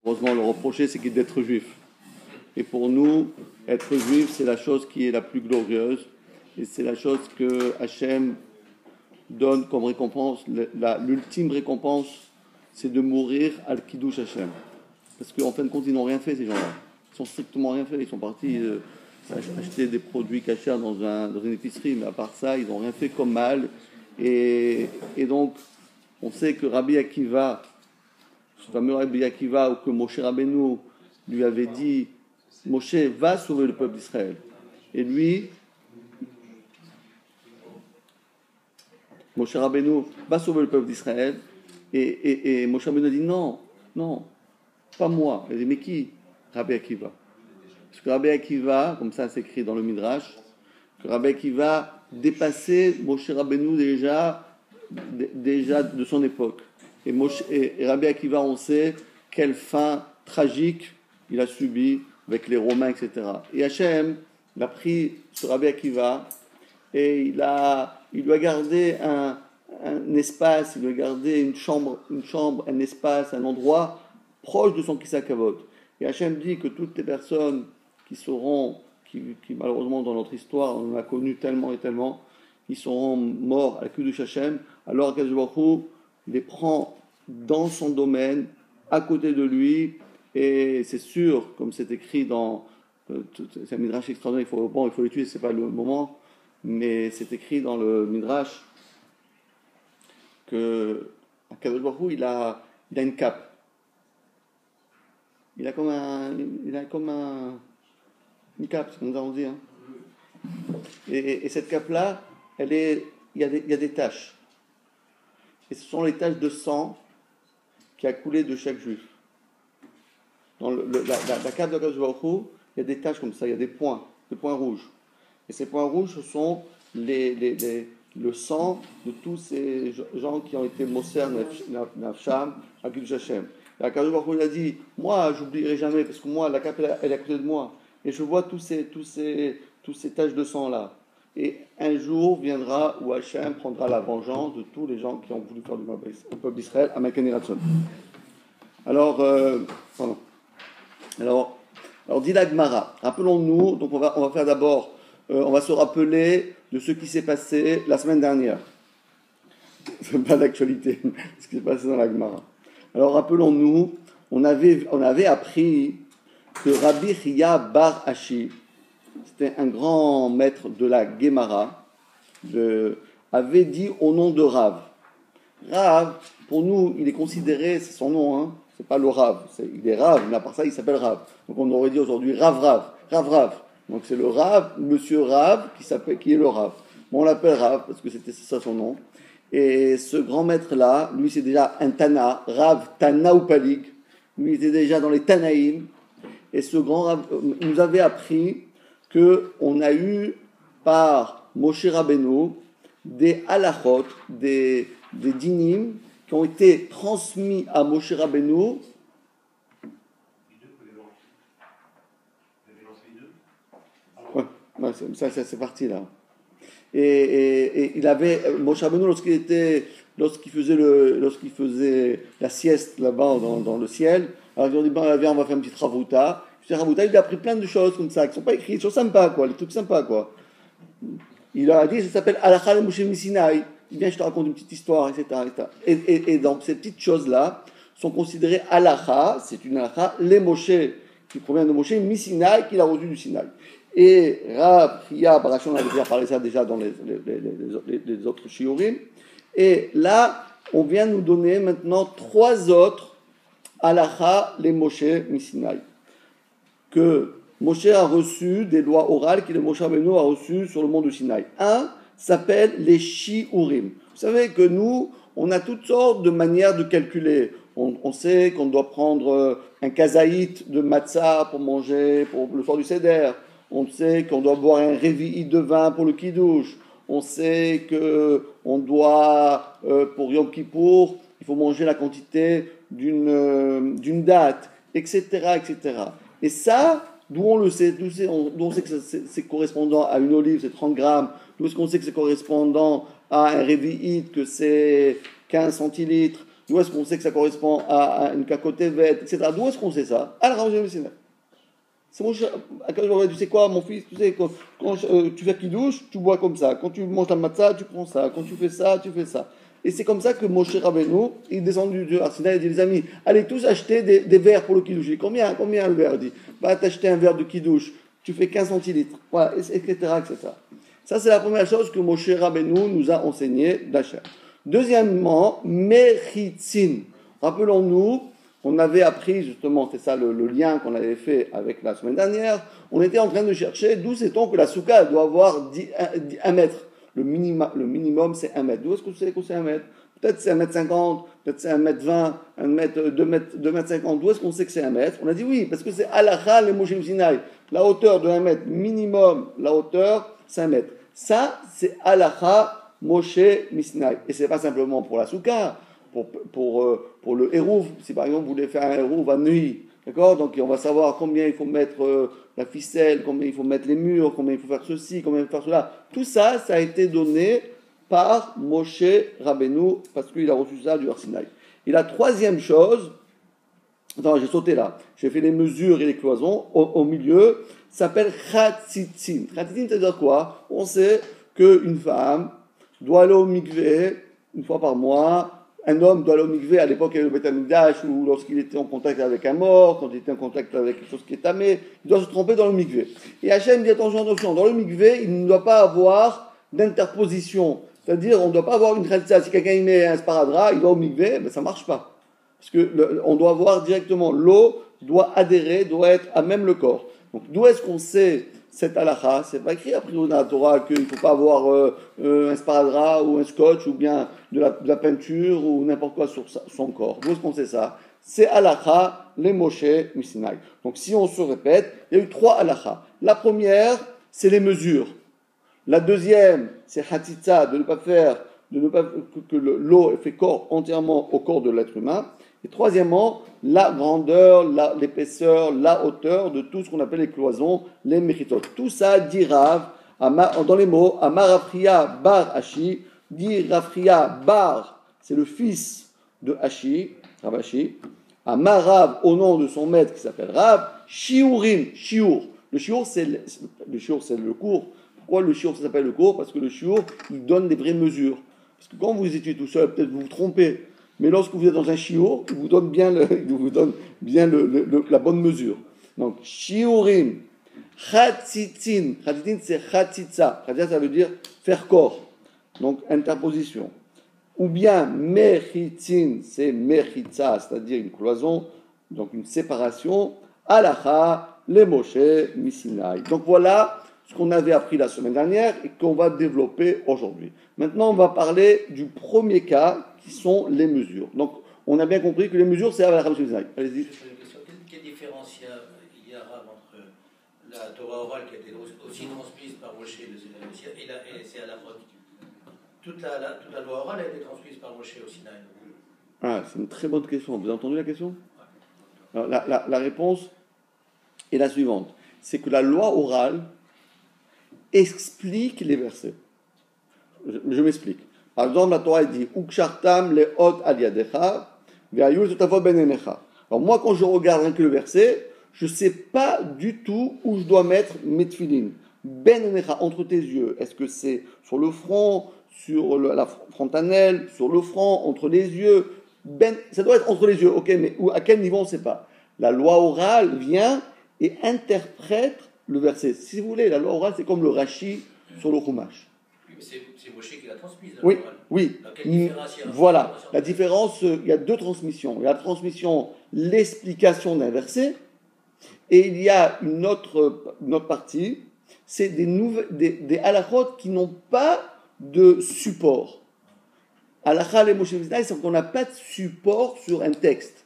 Heureusement, le reprocher, c'est d'être juif. Et pour nous, être juif, c'est la chose qui est la plus glorieuse. Et c'est la chose que Hachem donne comme récompense. L'ultime récompense, c'est de mourir al Kiddush Hachem. Parce qu'en fin de compte, ils n'ont rien fait, ces gens-là. Ils n'ont strictement rien fait. Ils sont partis acheter des produits cachers dans une épicerie. Mais à part ça, ils n'ont rien fait comme mal. Et donc, on sait que Rabbi Akiva, ce fameux Rabbi Akiva, ou que Moshe Rabbeinu lui avait dit, Moshe va sauver le peuple d'Israël. Et lui, Moshe Rabbeinu va sauver le peuple d'Israël. Et Moshe Rabbeinu a dit non, pas moi. Il a dit mais qui? Rabbi Akiva. Parce que Rabbi Akiva, comme ça c'est écrit dans le Midrash, que Rabbi Akiva dépassait Moshe Rabbeinu déjà de son époque. Et Rabbi Akiva, on sait quelle fin tragique il a subi avec les Romains, etc. Et Hachem, il a pris ce Rabbi Akiva et il lui a gardé un espace, il lui a gardé une chambre, un espace, un endroit proche de son Kissa Kavod. Et Hachem dit que toutes les personnes qui malheureusement dans notre histoire, on en a connu tellement et tellement, ils seront morts à la Kiddush Hachem, alors Akadosh Baruch Hu les prend dans son domaine, à côté de lui, et c'est sûr, comme c'est écrit dans c'est un midrash extraordinaire, il faut l'étudier, c'est pas le moment, mais c'est écrit dans le midrash que Akadosh Baruch Hu, il a une cape. Il a comme une cape, c'est ce que nous avons dit. Hein. Et cette cape-là, il y a des taches. Et ce sont les taches de sang qui a coulé de chaque juif. Dans la cape de Akadosh Baruch Hu, il y a des taches comme ça, il y a des points rouges. Et ces points rouges, ce sont le sang de tous ces gens qui ont été Moser Nafsham à Kiddush Hashem. Et Akadosh Baruch Hu, il a dit, moi, j'oublierai jamais, parce que moi, la cape, elle est à côté de moi. Et je vois tous ces taches de sang-là. Et un jour viendra où Hachem prendra la vengeance de tous les gens qui ont voulu faire du mal au peuple d'Israël, à Makan Ratson. Alors, dit la Gemara, rappelons-nous, donc on va faire d'abord, on va se rappeler de ce qui s'est passé la semaine dernière. C'est pas d'actualité, ce qui s'est passé dans la Gemara. Alors rappelons-nous, on avait appris que Rabbi Chia Bar Ashi, c'était un grand maître de la Gemara, avait dit au nom de Rav. Rav, pour nous, il est considéré, c'est son nom, hein, c'est pas le Rav, il est Rav, mais à part ça, il s'appelle Rav. Donc on aurait dit aujourd'hui Rav. Donc c'est le Rav, Monsieur Rav, qui est le Rav. Bon, on l'appelle Rav parce que c'était ça son nom. Et ce grand maître-là, lui c'est déjà un Tana, Rav Tana ou Palig. Lui il était déjà dans les Tanaïm. Et ce grand Rav nous avait appris qu'on a eu par Moshe Rabbeinu des halachot, des dinim qui ont été transmis à Moshe Rabbeinu. Ouais, ça c'est parti là. Et il avait Moshe Rabbeinu lorsqu'il faisait la sieste là-bas dans le ciel. Alors il dit viens, on va faire une petite ravouta. Il a appris plein de choses comme ça qui ne sont pas écrites, des choses sympas quoi, les trucs sympas quoi. Il a dit ça s'appelle Halakha le Moshe Misinaï. Bien, je te raconte une petite histoire, etc. Et donc ces petites choses là sont considérées halakha, c'est une halakha, les Moshe qui provient de Moshe Misinaï qu'il a reçu du Sinaï. Et Rav Chia Bar Ashi, on avait déjà parlé ça déjà dans les autres shiurim. Et là, on vient nous donner maintenant 3 autres halakha, les Moshe Misinaï, que Moshe a reçu des lois orales que le Moshe Rabbeinu a reçues sur le mont du Sinaï. Un s'appelle les shiurim. Vous savez que nous, on a toutes sortes de manières de calculer. On sait qu'on doit prendre un kazaït de matzah pour manger pour le soir du seder. On sait qu'on doit boire un révi'i de vin pour le kiddush. On sait qu'on doit, pour Yom Kippour, il faut manger la quantité d'une date, etc., etc. Et ça, d'où on le sait, d'où on sait que c'est correspondant à une olive, c'est 30 grammes, d'où est-ce qu'on sait que c'est correspondant à un révi'it, que c'est 15 centilitres, D'où est-ce qu'on sait que ça correspond à une kakotevet, etc. D'où est-ce qu'on sait ça? À la Ramajim Sinai. C'est mon cher, tu sais quoi, mon fils, tu sais, quand tu fais kidouche, tu bois comme ça. Quand tu manges la matzah, tu prends ça. Quand tu fais ça, tu fais ça. Et c'est comme ça que Moshe Rabbeinu, il descend du Arsinaï et dit, les amis, allez tous acheter des verres pour le kidouche. Il dit, combien le verre? Il dit, bah, t'acheter un verre de kidouche, tu fais 15 centilitres, voilà, etc., etc. Ça, c'est la première chose que Moshe Rabbeinu nous a enseigné d'achat. Deuxièmement, Mechitzin. Rappelons-nous, on avait appris justement, c'est ça le lien qu'on avait fait avec la semaine dernière, on était en train de chercher d'où sait-on que la souka doit avoir 1 mètre. Le minimum, c'est 1 mètre. D'où est-ce que vous savez que c'est 1 mètre? Peut-être c'est 1m50, peut-être c'est 1m20, 1 mètre, 2m50. D'où est-ce qu'on sait que c'est 1 mètre? On a dit oui, parce que c'est halakha le Moshe Sinai. La hauteur de 1 mètre, minimum, la hauteur, c'est 1 mètre. Ça, c'est halakha Moshe Sinai. Et c'est pas simplement pour la souka, pour le hérouv. Si par exemple vous voulez faire un hérouv à nuit, d'accord? Donc on va savoir combien il faut mettre la ficelle, combien il faut mettre les murs, combien il faut faire ceci, combien il faut faire cela. Tout ça, ça a été donné par Moshe Rabbeinu, parce qu'il a reçu ça du Har Sinaï. Et la troisième chose, attends, j'ai sauté là, j'ai fait les mesures et les cloisons, au milieu, s'appelle Chatzitzin. Chatzitzin, c'est-à-dire quoi? On sait qu'une femme doit aller au mikvé une fois par mois. Un homme doit aller au mikvé à l'époque il y avait le Beth Amikdash, ou lorsqu'il était en contact avec un mort, quand il était en contact avec quelque chose qui est tamé, il doit se tromper dans le mikvé. Et Hachem dit attention, dans le mikvé, il ne doit pas avoir d'interposition. C'est-à-dire, on ne doit pas avoir une khatsa. Si quelqu'un y met un sparadrap, il va au mikvé, ben ça ne marche pas. Parce que on doit voir directement, l'eau doit adhérer, doit être à même le corps. Donc d'où est-ce qu'on sait cette halakha? C'est pas écrit a priori dans la Torah qu'il ne faut pas avoir un sparadrap ou un scotch ou bien de la peinture ou n'importe quoi sur son corps. D'où est-ce qu'on sait ça? C'est halakha, les Moshe Sinai. Donc si on se répète, il y a eu 3 halakha. La première, c'est les mesures. La deuxième, c'est hatitza, de ne pas que l'eau fait corps entièrement au corps de l'être humain. Et troisièmement, la grandeur, l'épaisseur, la hauteur de tout ce qu'on appelle les cloisons, les méchitot. Tout ça dit Rav, dans les mots, Amar Rafria bar Ashi, dit Rafria bar, c'est le fils de Ashi, Rav Ashi. Amar Rav, au nom de son maître qui s'appelle Rav, Shiurim, Shiur. Le shiur, c'est le cours. Pourquoi le shiur, ça s'appelle le cours? Parce que le shiur, il donne des vraies mesures. Parce que quand vous étudiez tout seul, peut-être vous vous trompez. Mais lorsque vous êtes dans un shiur, il vous donne bien, la bonne mesure. Donc, shiurim, chatzitzin. Chatzitzin, c'est chatzitza. Chatzitza, ça veut dire faire corps. Donc, interposition. Ou bien, mechitzin, c'est mechitza, c'est-à-dire une cloison, donc une séparation. Halacha, les Moshe, Sinai. Donc, voilà ce qu'on avait appris la semaine dernière et qu'on va développer aujourd'hui. Maintenant, on va parler du premier cas, qui sont les mesures. Donc, on a bien compris que les mesures, c'est à la Ramajim Sinai. Allez-y. Quelle différence il y a entre la Torah orale qui a été aussi transmise par Moshe et c'est à la route? Toute la loi orale a été transmise par Moshe au Sinaï. Ah, c'est une très bonne question. Vous avez entendu la question? Alors, la réponse est la suivante. C'est que la loi orale explique les versets. Je m'explique. Par exemple, la Torah dit Ukshartam leot al yadecha ve'ayul tutavot ben enecha. Alors moi, quand je regarde rien que le verset, je ne sais pas du tout où je dois mettre mes tefilines. Ben enecha, entre tes yeux. Est-ce que c'est sur le front, sur la frontanelle, sur le front, entre les yeux? Ça doit être entre les yeux, ok, mais à quel niveau on ne sait pas. La loi orale vient et interprète le verset. Si vous voulez, la loi orale, c'est comme le Rashi sur le Chumash. C'est Moshe qui l'a transmise. Oui, oui. Voilà. La différence, il y a 2 transmissions. Il y a la transmission, l'explication d'un verset, et il y a une autre partie, c'est des halachot qui n'ont pas de support. Halakha les Moshe Sinai, c'est qu'on n'a pas de support sur un texte.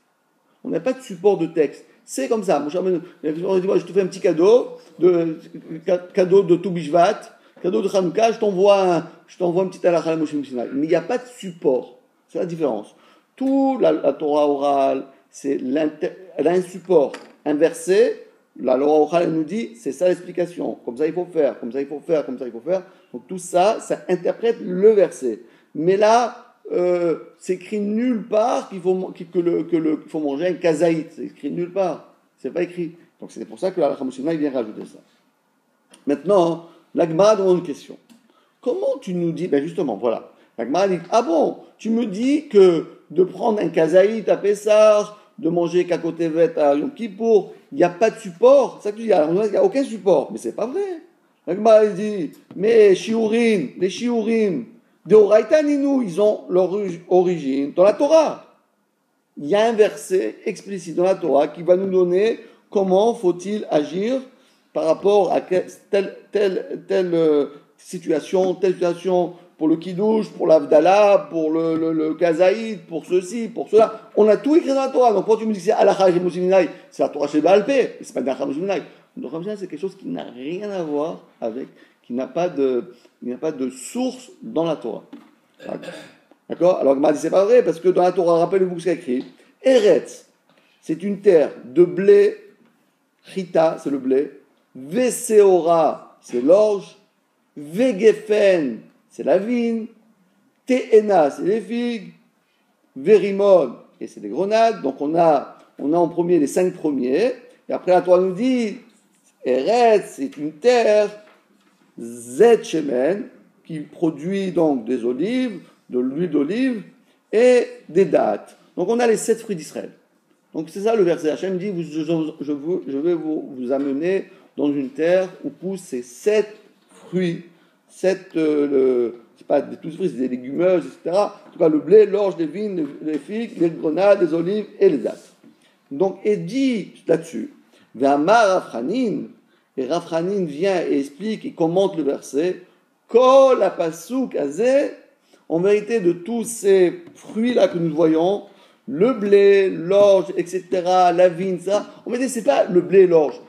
On n'a pas de support de texte. C'est comme ça. On dit, moi, je te fais un petit cadeau de Tu Bishvat, cadeau de Hanouka, je t'envoie un petit halakha Moshe Sinai. Mais il n'y a pas de support. C'est la différence. Tout la Torah orale, elle a un support. Un verset, la Torah orale, elle nous dit, c'est ça l'explication. Comme ça, il faut faire, comme ça, il faut faire, comme ça, il faut faire. Donc tout ça, ça interprète le verset. Mais là, c'est écrit nulle part qu'il faut manger un kazaït. C'est écrit nulle part. C'est pas écrit. Donc c'est pour ça que la Musulmane vient rajouter ça. Maintenant, la Gemara demande une question. Comment tu nous dis, ben justement, voilà. La Gemara dit, ah bon, tu me dis que de prendre un kazaït à Pessah, de manger Kakotevet à Yom Kippour, il n'y a pas de support. C'est ça que tu dis. Alors, il n'y a aucun support. Mais c'est pas vrai. La Gemara dit, mais les shiurim, de Oraïta Ninou, ils ont leur origine dans la Torah. Il y a un verset explicite dans la Torah qui va nous donner comment faut-il agir par rapport à telle situation pour le kiddush, pour l'avdallah, pour le kazaïd, pour ceci, pour cela. On a tout écrit dans la Torah. Donc quand tu me dis que c'est Halakha et Musinai, c'est la Torah chez Baal Peh, et c'est pas Halakha et Musinai. Donc c'est quelque chose qui n'a rien à voir avec, qui n'a pas de source dans la Torah. D'accord? Alors, Gemara dit c'est pas vrai, parce que dans la Torah, rappelez-vous ce qu'il y a écrit. Eretz, c'est une terre de blé. Chita, c'est le blé. Veseora, c'est l'orge. Vegefen, c'est la vigne. Te'ena, c'est les figues. Verimon, et c'est les grenades. Donc, on a en premier les 5 premiers. Et après, la Torah nous dit Eretz, c'est une terre. Zet Shemen, qui produit donc des olives, de l'huile d'olive et des dattes. Donc on a les 7 fruits d'Israël. Donc c'est ça le verset. Hachem dit, je vais vous amener dans une terre où poussent ces 7 fruits, 7, c'est pas tous les fruits, c'est des légumineuses, etc. En tout cas le blé, l'orge, les vignes, les figues, les grenades, les olives et les dattes. Donc et dit là-dessus, V'amar Rafranin, et Rafranin vient et explique et commente le verset, Kol apasuk azeh, en vérité de tous ces fruits-là que nous voyons, le blé, l'orge, etc., la vigne, ça, en vérité c'est pas le blé et l'orge.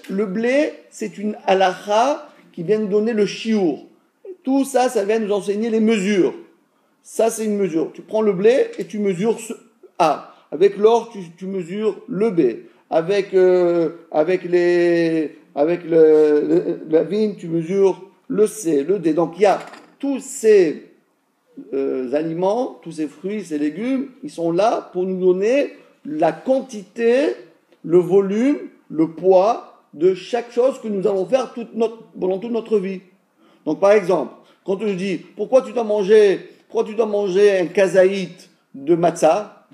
Le blé, c'est une halakha qui vient nous donner le shiur. Tout ça, ça vient nous enseigner les mesures. Ça, c'est une mesure. Tu prends le blé et tu mesures ce A. Avec l'orge, tu mesures le B. Avec la vigne, tu mesures le C, le D. Donc il y a tous ces aliments, tous ces fruits, ces légumes, ils sont là pour nous donner la quantité, le volume, le poids de chaque chose que nous allons faire pendant toute notre vie. Donc par exemple, quand je dis pourquoi tu dois manger un kazaït de matzah,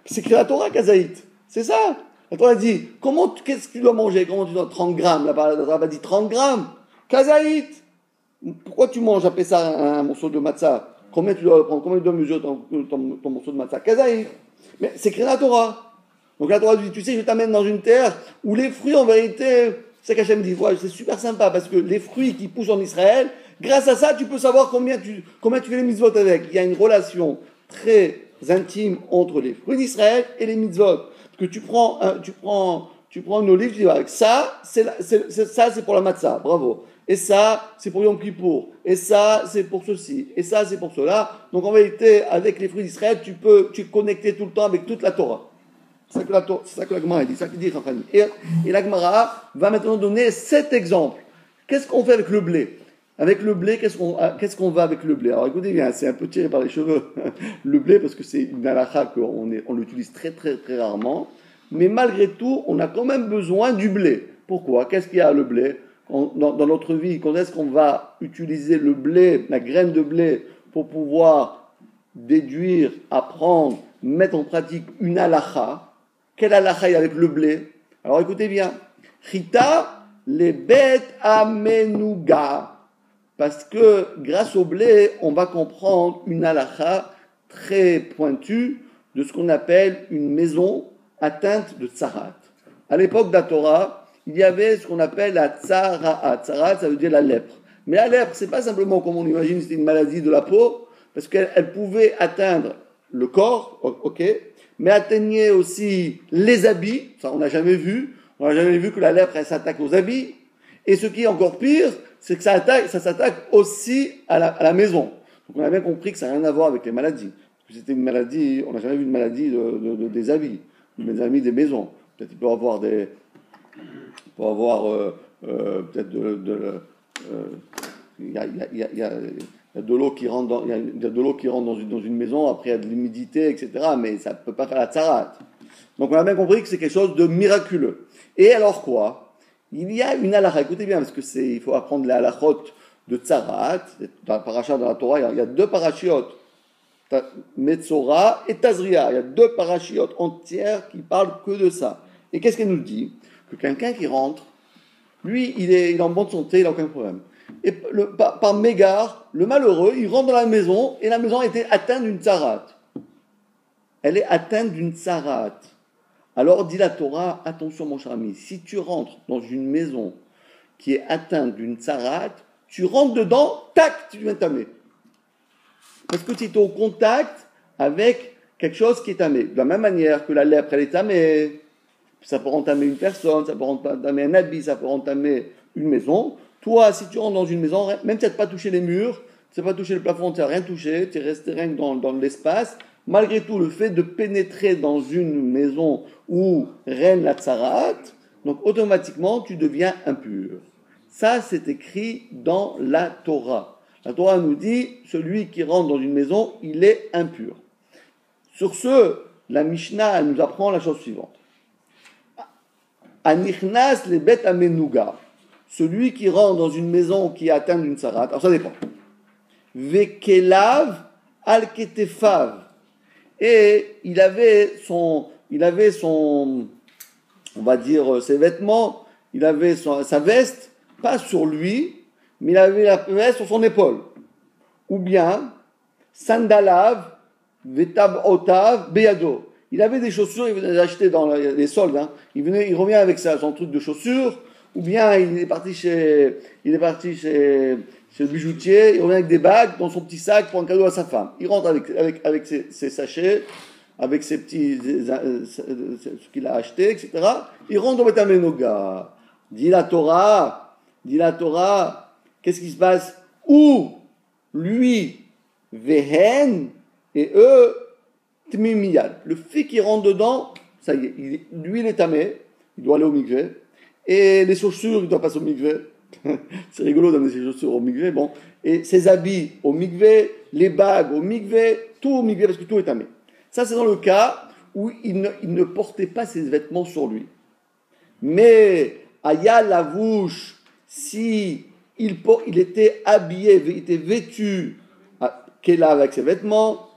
c'est écrit la Torah kazaït, c'est ça. La Torah dit qu'est-ce que tu dois manger, comment tu dois 30 grammes, la Torah dit 30 grammes, kazaït. Pourquoi tu manges après ça un morceau de matzah? Combien tu dois prendre, combien tu dois mesurer ton morceau de matzah? Kazaït. Mais c'est écrit la Torah. Donc la Torah dit, tu sais, je t'amène dans une terre où les fruits, en vérité, c'est qu'Hachem dit, ouais, c'est super sympa parce que les fruits qui poussent en Israël, grâce à ça, tu peux savoir combien tu fais les mitzvot avec. Il y a une relation très intime entre les fruits d'Israël et les mitzvot. Parce que tu prends une olive, tu dis, avec ça, c'est pour la matzah, bravo. Et ça, c'est pour Yom Kippour. Et ça, c'est pour ceci. Et ça, c'est pour cela. Donc en vérité, avec les fruits d'Israël, tu es connecté tout le temps avec toute la Torah. C'est ça que la Gemara dit, c'est ça qu'il dit Rafani. Et la Gemara va maintenant donner 7 exemples. Qu'est-ce qu'on fait avec le blé? Avec le blé, qu'est-ce qu'on va avec le blé? Alors écoutez bien, c'est un peu tiré par les cheveux, le blé, parce que c'est une halakha qu'on l'utilise très très très rarement. Mais malgré tout, on a quand même besoin du blé. Pourquoi? Qu'est-ce qu'il y a le blé? Dans notre vie, quand est-ce qu'on va utiliser le blé, la graine de blé, pour pouvoir déduire, apprendre, mettre en pratique une halakha? Quelle halakha est avec le blé? Alors écoutez bien. Chita, les bêtes amenuga. Parce que grâce au blé, on va comprendre une halakha très pointue de ce qu'on appelle une maison atteinte de tsarat. À l'époque de la Torah, il y avait ce qu'on appelle la tsaraat. Tsaraat, ça veut dire la lèpre. Mais la lèpre, c'est pas simplement comme on imagine, c'était une maladie de la peau, parce qu'elle pouvait atteindre le corps, ok, mais atteignait aussi les habits. Ça, on n'a jamais vu. On n'a jamais vu que la lèpre, elle s'attaque aux habits. Et ce qui est encore pire, c'est que ça s'attaque aussi à la maison. Donc on a bien compris que ça n'a rien à voir avec les maladies. Parce que c'était une maladie, on n'a jamais vu une maladie des habits, des habits des maisons. Peut-être il peut avoir peut-être il y a Il y a de l'eau qui rentre dans, il y a de l'eau qui rentre dans une maison, après il y a de l'humidité, etc. Mais ça ne peut pas faire la tsarat. Donc on a bien compris que c'est quelque chose de miraculeux. Et alors quoi? Il y a une halakha, écoutez bien, parce que il faut apprendre les halakhot de tsarat. Dans la paracha de la Torah, il y a deux parachiotes, Metzora et Tazria. Il y a deux parachiotes entières qui parlent que de ça. Et qu'est-ce qu'elle nous dit? Que quelqu'un qui rentre, lui, il est en bonne santé, il n'a aucun problème. Et par mégare, le malheureux, il rentre dans la maison et la maison a été atteinte d'une tsarat. Elle est atteinte d'une tsarat. Alors dit la Torah, attention mon cher ami, si tu rentres dans une maison qui est atteinte d'une tsarat, tu rentres dedans, tac, tu deviens tamé. Parce que tu es au contact avec quelque chose qui est tamé. De la même manière que la lèpre, elle est tamée. Ça peut entamer une personne, ça peut entamer un habit, ça peut entamer une maison. Toi, si tu rentres dans une maison, même si tu n'as pas touché les murs, tu n'as pas touché le plafond, tu n'as rien touché, tu es resté rien que dans l'espace, malgré tout, le fait de pénétrer dans une maison où règne la tsarat, donc automatiquement, tu deviens impur. Ça, c'est écrit dans la Torah. La Torah nous dit, celui qui rentre dans une maison, il est impur. Sur ce, la Mishnah, elle nous apprend la chose suivante. Anichnas le bet amenuga. Celui qui rentre dans une maison qui est atteinte d'une tsarat, alors ça dépend. Vekelav al ketefav. Et il avait son, on va dire, ses vêtements, il avait sa veste, pas sur lui, mais il avait la veste sur son épaule. Ou bien, sandalav, vetab otav, beyado. Il avait des chaussures, il venait d'acheter dans les soldes, hein. Il revient avec son truc de chaussures, ou bien il est parti chez le bijoutier, il revient avec des bagues dans son petit sac pour un cadeau à sa femme. Il rentre avec ses sachets, avec ses petits, ce qu'il a acheté, etc. Il rentre au Beth Amenoga. Dit la Torah, qu'est-ce qui se passe? Où lui, vehen, et eux, tmimiyad. Le fait qu'il rentre dedans, ça y est, lui il est tamé, il doit aller au mikvé, et les chaussures, il doit passer au mikvé. C'est rigolo d'amener ses chaussures au mikvé, bon. Et ses habits au mikvé, les bagues au mikvé, tout au mikvé, parce que tout est tamé. Ça, c'est dans le cas où il ne portait pas ses vêtements sur lui. Mais, Aya Lavouche, si il était habillé, il était vêtu, Kela avec ses vêtements,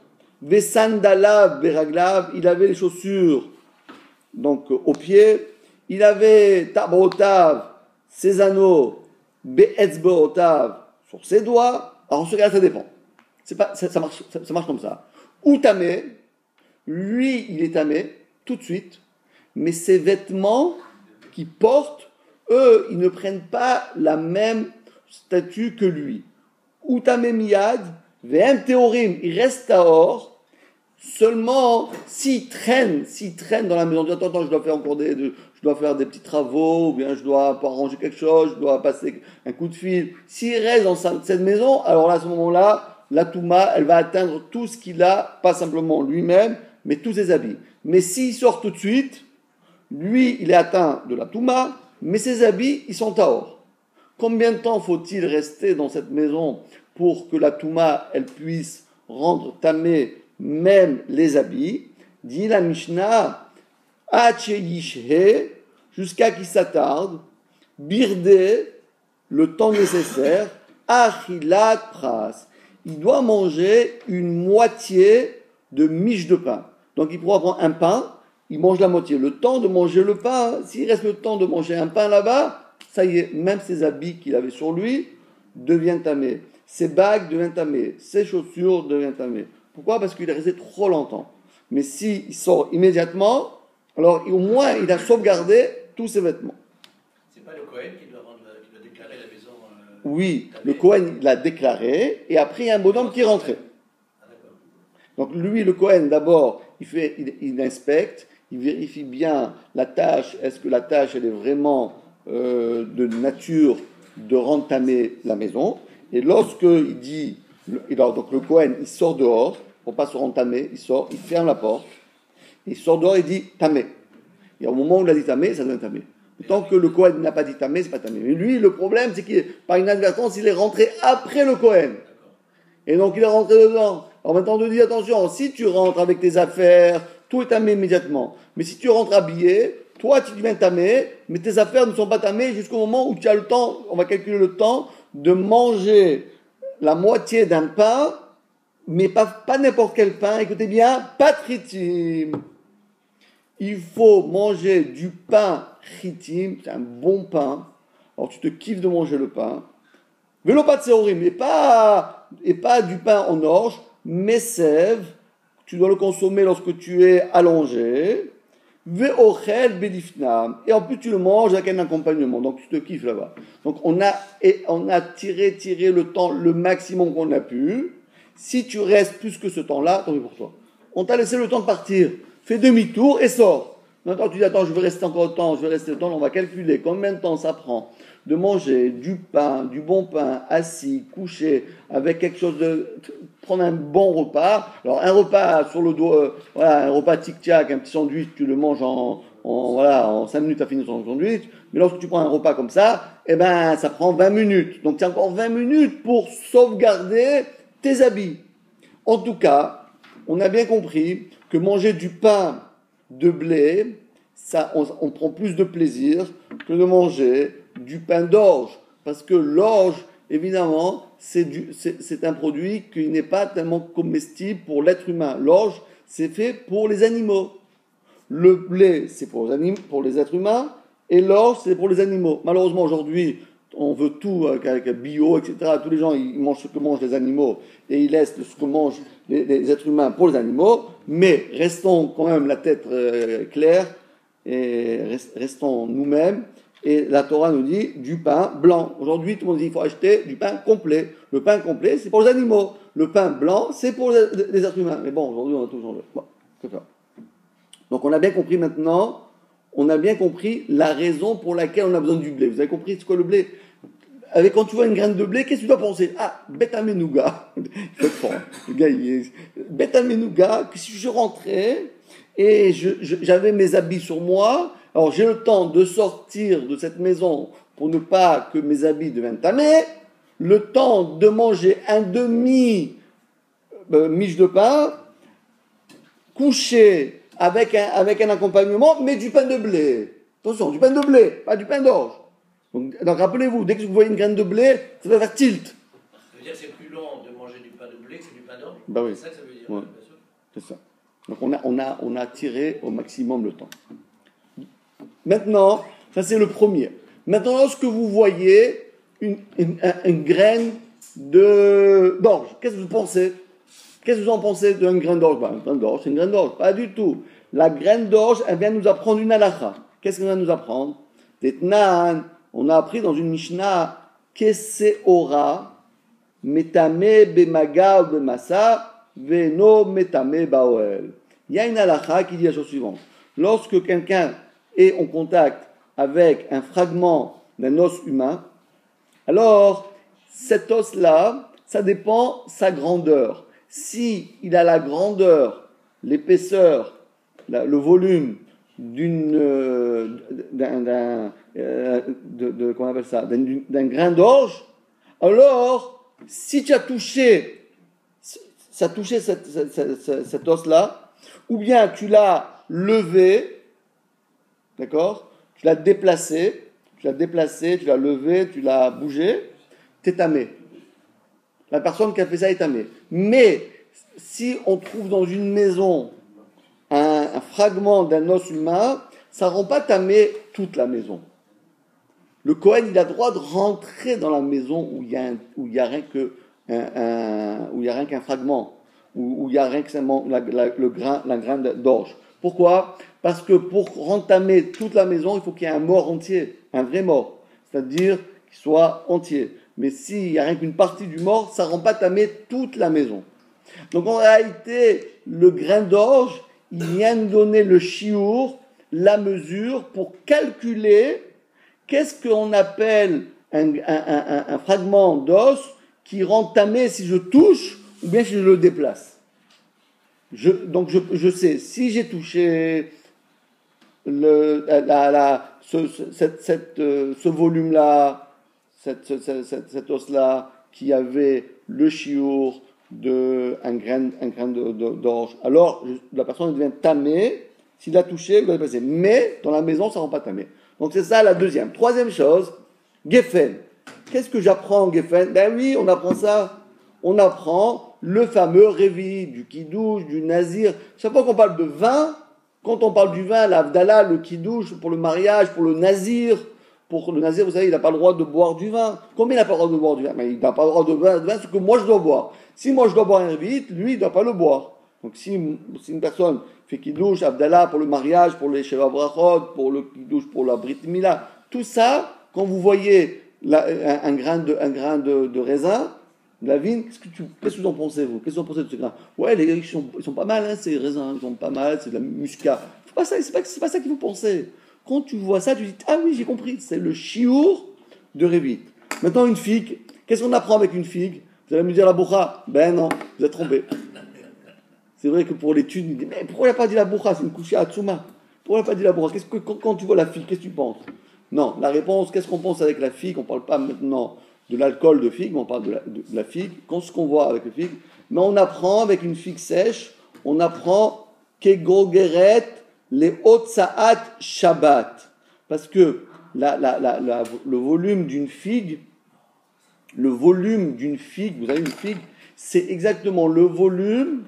Vesandalav, Beraglav, il avait les chaussures, donc aux pieds, il avait Tabrotav, ses anneaux, Be'etzbeotav, sur ses doigts. Alors, en ce cas-là, ça dépend. Ça marche comme ça. Ou tamé, lui, il est tamé, tout de suite, mais ses vêtements qu'il porte, eux, ils ne prennent pas la même statut que lui. Ou tamé miyad, ve'em théorim, il reste tahor, seulement s'il traîne dans la maison, attends, je dois faire encore je dois faire des petits travaux, ou bien je dois arranger quelque chose, je dois passer un coup de fil. S'il reste dans cette maison, alors là, à ce moment-là, la Touma, elle va atteindre tout ce qu'il a, pas simplement lui-même, mais tous ses habits. Mais s'il sort tout de suite, lui, il est atteint de la Touma, mais ses habits, ils sont tahor. Combien de temps faut-il rester dans cette maison pour que la Touma, elle puisse rendre tamé même les habits? Dit la Mishnah, jusqu'à qu'il s'attarde, birde, le temps nécessaire, achilat pras. Il doit manger une moitié de miche de pain. Donc il pourra prendre un pain, il mange la moitié. Le temps de manger le pain, s'il reste le temps de manger un pain là-bas, ça y est, même ses habits qu'il avait sur lui deviennent tamés. Ses bagues deviennent tamées, ses chaussures deviennent tamées. Pourquoi? Parce qu'il est resté trop longtemps. Mais s'il sort immédiatement, alors au moins il a sauvegardé tous ses vêtements. C'est pas le Kohen qui doit déclarer la maison. Oui, le Kohen l'a déclaré, et après il y a un bonhomme qui est rentré. Ah, donc lui, le Kohen, d'abord, il inspecte, il vérifie bien la tâche, est-ce que la tâche elle est vraiment de nature de rendre tamée la maison. Et lorsque il dit, donc le Kohen, il sort dehors, pour ne pas se rendre tamé, il sort, il ferme la porte, il sort dehors et dit tamé. Et au moment où il a dit tamé, ça devient tamé. Tant que le Kohen n'a pas dit tamé, c'est pas tamé. Mais lui, le problème, c'est qu'il, par inadvertance, il est rentré après le Kohen. Et donc il est rentré dedans. Alors maintenant on te dit attention, si tu rentres avec tes affaires, tout est tamé immédiatement. Mais si tu rentres habillé, toi tu deviens tamé, mais tes affaires ne sont pas tamées jusqu'au moment où tu as le temps, on va calculer le temps, de manger la moitié d'un pain, mais pas n'importe quel pain, écoutez bien, pas tritim. Il faut manger du pain chitim, c'est un bon pain. Alors tu te kiffes de manger le pain. Vélo pas de séorim, et pas du pain en orge, mais sève, tu dois le consommer lorsque tu es allongé. Ve'ochel bedifnam, et en plus tu le manges avec un accompagnement, donc tu te kiffes là-bas. Donc on a tiré le temps le maximum qu'on a pu. Si tu restes plus que ce temps-là, tant pis pour toi. On t'a laissé le temps de partir. Fais demi-tour et sors. Maintenant tu dis attends, je vais rester encore le temps, on va calculer combien de temps ça prend de manger du pain, du bon pain, assis, couché, avec quelque chose prendre un bon repas. Alors un repas sur le dos, un repas tic-tac, un petit sandwich, tu le manges en 5 minutes à finir ton sandwich. Mais lorsque tu prends un repas comme ça, ça prend 20 minutes. Donc tu as encore 20 minutes pour sauvegarder tes habits. En tout cas, on a bien compris que manger du pain de blé, ça, on prend plus de plaisir que de manger du pain d'orge. Parce que l'orge, évidemment, c'est un produit qui n'est pas tellement comestible pour l'être humain. L'orge, c'est fait pour les animaux. Le blé, c'est pour les êtres humains, et l'orge, c'est pour les animaux. Malheureusement, aujourd'hui, on veut tout avec bio, etc. Tous les gens, ils mangent ce que mangent les animaux, et ils laissent ce que mangent les êtres humains pour les animaux, mais restons quand même la tête claire, et restons nous-mêmes. Et la Torah nous dit du pain blanc. Aujourd'hui, tout le monde dit qu'il faut acheter du pain complet. Le pain complet, c'est pour les animaux. Le pain blanc, c'est pour les êtres humains. Mais bon, aujourd'hui, on a tout changé. Bon, que faire. Donc, on a bien compris maintenant, la raison pour laquelle on a besoin du blé. Vous avez compris c'est quoi le blé? Quand tu vois une graine de blé, qu'est-ce que tu dois penser? Ah, Betamenouga. Il faut être fort. Le gars, Betamenouga, que si je rentrais et j'avais mes habits sur moi, alors j'ai le temps de sortir de cette maison pour ne pas que mes habits deviennent tamés, le temps de manger un demi miche de pain, couché avec un accompagnement, mais du pain de blé. Attention, du pain de blé, pas du pain d'orge. Donc rappelez-vous, dès que vous voyez une graine de blé, ça va faire tilt. Ça veut dire que c'est plus long de manger du pain de blé que du pain d'orge? Bah oui. C'est ça que ça veut dire. Ouais. C'est ça. Donc on a tiré au maximum le temps. Maintenant, ça c'est le premier. Maintenant, lorsque vous voyez une graine d'orge, qu'est-ce que vous pensez? Qu'est-ce que vous en pensez d'une graine d'orge? Une graine d'orge, c'est une graine d'orge. Pas du tout. La graine d'orge, elle vient nous apprendre une halakha. Qu'est-ce qu'elle vient nous apprendre? Tetnan, on a appris dans une Mishnah, Keseora, metame bemaga ou bemasa, veno metame baoel. Il y a une halakha qui dit la chose suivante. Lorsque quelqu'un est en contact avec un fragment d'un os humain, alors cet os-là, ça dépend de sa grandeur. Si il a la grandeur, l'épaisseur, le volume comment on appelle ça, d'un grain d'orge, alors si tu as touché cet os-là, ou bien tu l'as levé, d'accord, tu l'as déplacé, tu l'as levé, tu l'as bougé, t'es tamé. La personne qui a fait ça est tamée. Mais si on trouve dans une maison un fragment d'un os humain, ça ne rend pas tamé toute la maison. Le Kohen, il a le droit de rentrer dans la maison où il y a rien qu'un fragment, où il y a rien que seulement la grain d'orge. Pourquoi? Parce que pour rentamer toute la maison, il faut qu'il y ait un mort entier, un vrai mort, c'est-à-dire qu'il soit entier. Mais s'il n'y a rien qu'une partie du mort, ça ne rend pas tamé toute la maison. Donc en réalité, le grain d'orge, il vient nous donner le chiour, la mesure, pour calculer qu'est-ce qu'on appelle un fragment d'os qui rend tamé si je touche ou bien si je le déplace. Donc je sais, si j'ai touché ce volume-là, cet os-là, qui avait le chiour d'orge. Alors, la personne devient tamée. S'il l'a touché, il doit passer. Mais, dans la maison, ça ne rend pas tamé. Donc, c'est ça la deuxième. Troisième chose, Geffen. Qu'est-ce que j'apprends en Geffen? Ben oui, on apprend ça. On apprend le fameux révi, du kidouche, du nazir. Chaque fois qu'on parle de vin, quand on parle du vin, l'avdallah, le kidouche, pour le mariage, pour le nazir, vous savez, il n'a pas le droit de boire du vin. Combien il n'a pas le droit de boire du vin? Mais il n'a pas le droit de boire du vin, ce que moi je dois boire. Si moi je dois boire un révi, lui, il ne doit pas le boire. Donc si une personne fait kidouche, abdallah, pour le mariage, pour les sheva brachot, pour le kidouche, pour la brit mila, tout ça, quand vous voyez un grain de raisin, de la vigne, qu'est-ce que vous en pensez, vous? Qu'est-ce que vous en pensez de ce grain? Ouais, ils sont pas mal, hein, ces raisins, ils sont pas mal, c'est de la muscat. C'est pas ça qu'il faut penser. Quand tu vois ça, tu dis, ah oui, j'ai compris, c'est le chiour de Révit. Maintenant, une figue, qu'est-ce qu'on apprend avec une figue? Vous allez me dire la boucha? Ben non, vous êtes trompé. C'est vrai que pour l'étude, il dit, mais pourquoi il n'a pas dit la boucha? C'est une couchée à Tsuma. Pourquoi il n'a pas dit la boucha? Quand tu vois la figue, qu'est-ce que tu penses? Non, la réponse, qu'est-ce qu'on pense avec la figue? On ne parle pas maintenant de l'alcool de figue, mais on parle de la figue. Ce qu'on voit avec la figue, mais on apprend avec une figue sèche, on apprend Kegogeret les Otsaat Shabbat. Parce que le volume d'une figue, vous avez une figue, c'est exactement le volume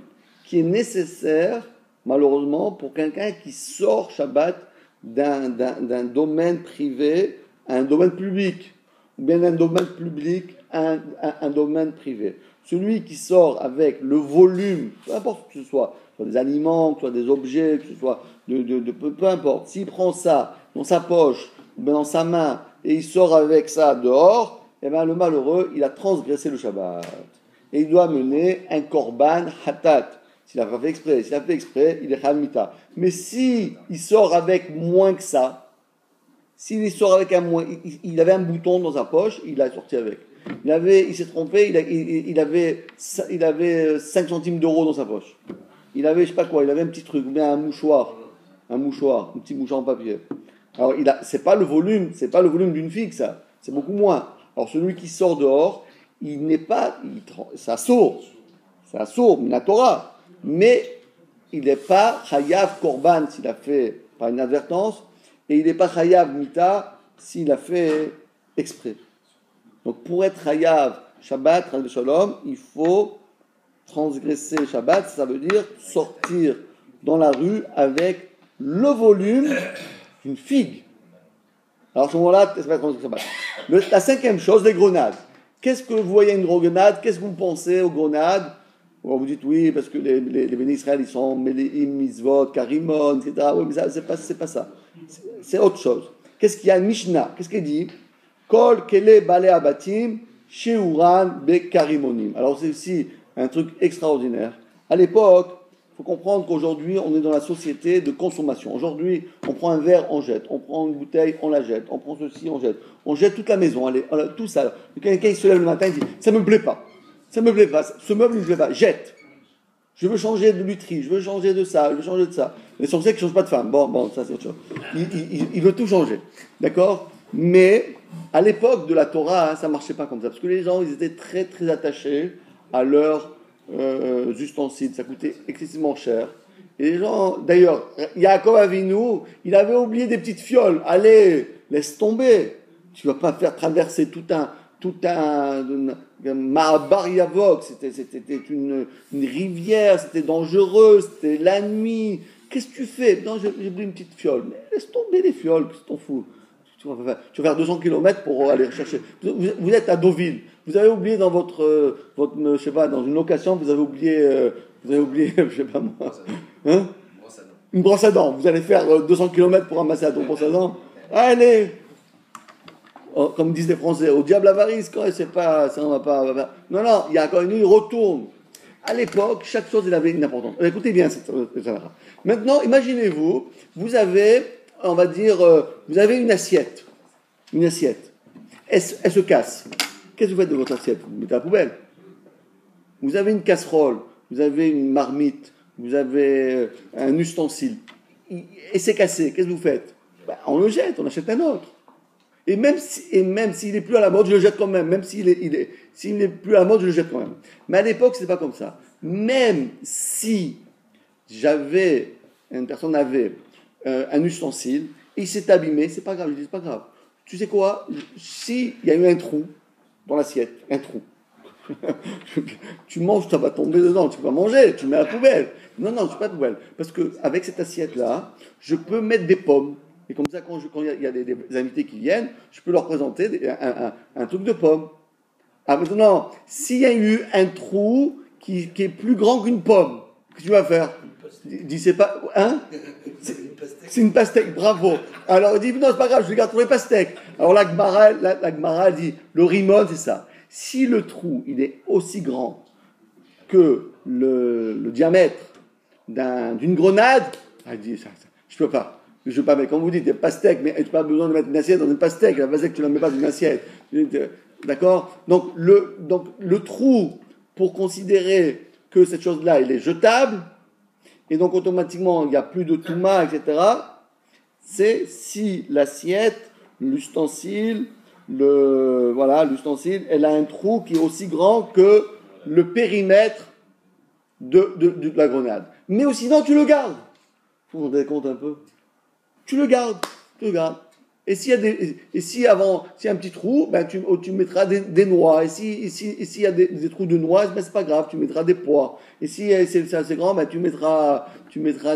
qui est nécessaire, malheureusement, pour quelqu'un qui sort Shabbat d'un domaine privé à un domaine public, ou bien d'un domaine public à un domaine privé. Celui qui sort avec le volume, peu importe que ce soit des aliments, que ce soit des objets, que ce soit peu importe, s'il prend ça dans sa poche, ou bien dans sa main, et il sort avec ça dehors, eh bien le malheureux, il a transgressé le Shabbat. Et il doit mener un korban hatat. S'il a pas fait exprès, il est hamita. Mais si il sort avec moins que ça, s'il sort avec il avait un bouton dans sa poche, il l'a sorti avec. Il s'est trompé, il avait 5 centimes d'euros dans sa poche. Il avait, je sais pas quoi, il avait un petit truc, ou bien un mouchoir, un petit mouchoir en papier. Alors, c'est pas le volume d'une figue, ça. C'est beaucoup moins. Alors, celui qui sort dehors, c'est un sourd, la Torah. Mais il n'est pas chayav korban s'il a fait par inadvertance, et il n'est pas chayav mita s'il a fait exprès. Donc pour être chayav Shabbat, Shalom, il faut transgresser Shabbat, ça veut dire sortir dans la rue avec le volume d'une figue. Alors à ce moment-là, ça va être transgresser Shabbat. La cinquième chose, les grenades. Qu'est-ce que vous voyez une grenade? Qu'est-ce que vous pensez aux grenades? Vous dites oui, parce que les bénis Israël, ils sont Meleim, Mitzvot, Karimon, etc. Oui, mais ça, c'est pas ça. C'est autre chose. Qu'est-ce qu'il y a? Une Mishnah. Qu'est-ce qu'il dit? Kol kele bale abatim, sheuran be karimonim. Alors, c'est aussi un truc extraordinaire. À l'époque, il faut comprendre qu'aujourd'hui, on est dans la société de consommation. Aujourd'hui, on prend un verre, on jette. On prend une bouteille, on la jette. On prend ceci, on jette. On jette toute la maison. Allez, tout ça. Quelqu'un qui se lève le matin, il dit ça me plaît pas. Ça me plaît pas, ce meuble ne me plaît pas, jette. Je veux changer de lutherie, je veux changer de ça, je veux changer de ça. L'essentiel qu'il ne change pas de femme. Bon, ça c'est autre chose. Il veut tout changer, d'accord? Mais à l'époque de la Torah, ça ne marchait pas comme ça, parce que les gens, ils étaient très très attachés à leurs ustensiles, ça coûtait excessivement cher. Et les gens, d'ailleurs, Yaakov Avinu, il avait oublié des petites fioles. Allez, laisse tomber. Tu ne vas pas faire traverser tout un Ma'abar Yavok, c'était une rivière, c'était dangereux, c'était la nuit. Qu'est-ce que tu fais? Non, j'ai oublié une petite fiole. Mais laisse tomber les fioles, qu'est-ce que t'en fous? Tu vas faire 200 km pour aller chercher. Vous êtes à Deauville. Vous avez oublié dans votre je sais pas, dans une location, vous avez oublié, je sais pas moi, hein? Une brosse à dents. Vous allez faire 200 km pour ramasser à ton brosse à dents. Allez! Comme disent les Français, au diable avarice, quand c'est pas, ça on va pas. Non, il y a encore il retourne. À l'époque, chaque chose, il avait une importance. Écoutez bien cette là. Maintenant, imaginez-vous, vous avez, on va dire, vous avez une assiette. Elle se casse. Qu'est-ce que vous faites de votre assiette? Vous mettez à la poubelle. Vous avez une casserole, vous avez une marmite, vous avez un ustensile, et c'est cassé. Qu'est-ce que vous faites? On le jette, on achète un autre. Et même s'il n'est plus à la mode, je le jette quand même. Même s'il n'est plus à la mode, je le jette quand même. Mais à l'époque, c'est pas comme ça. Même si une personne avait un ustensile, et il s'est abîmé, c'est pas grave. Je dis, c'est pas grave. Tu sais quoi? S'il y a eu un trou dans l'assiette, un trou, tu manges, ça va tomber dedans, tu peux pas manger, tu mets à la poubelle. Non, je ne pas à la poubelle. Parce qu'avec cette assiette-là, je peux mettre des pommes. Et comme ça, quand il y a des invités qui viennent, je peux leur présenter un truc de pommes. Ah, maintenant, s'il y a eu un trou qui est plus grand qu'une pomme, qu'est-ce que tu vas faire? Dis, c'est pas. Hein? C'est une pastèque, bravo. Alors il dit, non, c'est pas grave, je garde pour les pastèques. Alors la Gemara dit, le rimon, c'est ça. Si le trou, il est aussi grand que le diamètre d'une grenade, elle dit, ça, je peux pas. Je veux pas, mais quand vous dites des pastèques, mais tu n'as pas besoin de mettre une assiette dans une pastèque. La pastèque, tu ne la mets pas dans une assiette. D'accord? Donc le trou, pour considérer que cette chose-là, elle est jetable, et donc automatiquement, il n'y a plus de touma, etc., c'est si l'assiette, l'ustensile, l'ustensile, elle a un trou qui est aussi grand que le périmètre de la grenade. Mais sinon, tu le gardes. Vous vous rendez compte un peu? Tu le gardes. Et s'il y a un petit trou, ben tu mettras des noix. Et s'il y a des trous de noix, ben c'est pas grave, tu mettras des pois. Et si c'est assez grand, ben tu mettras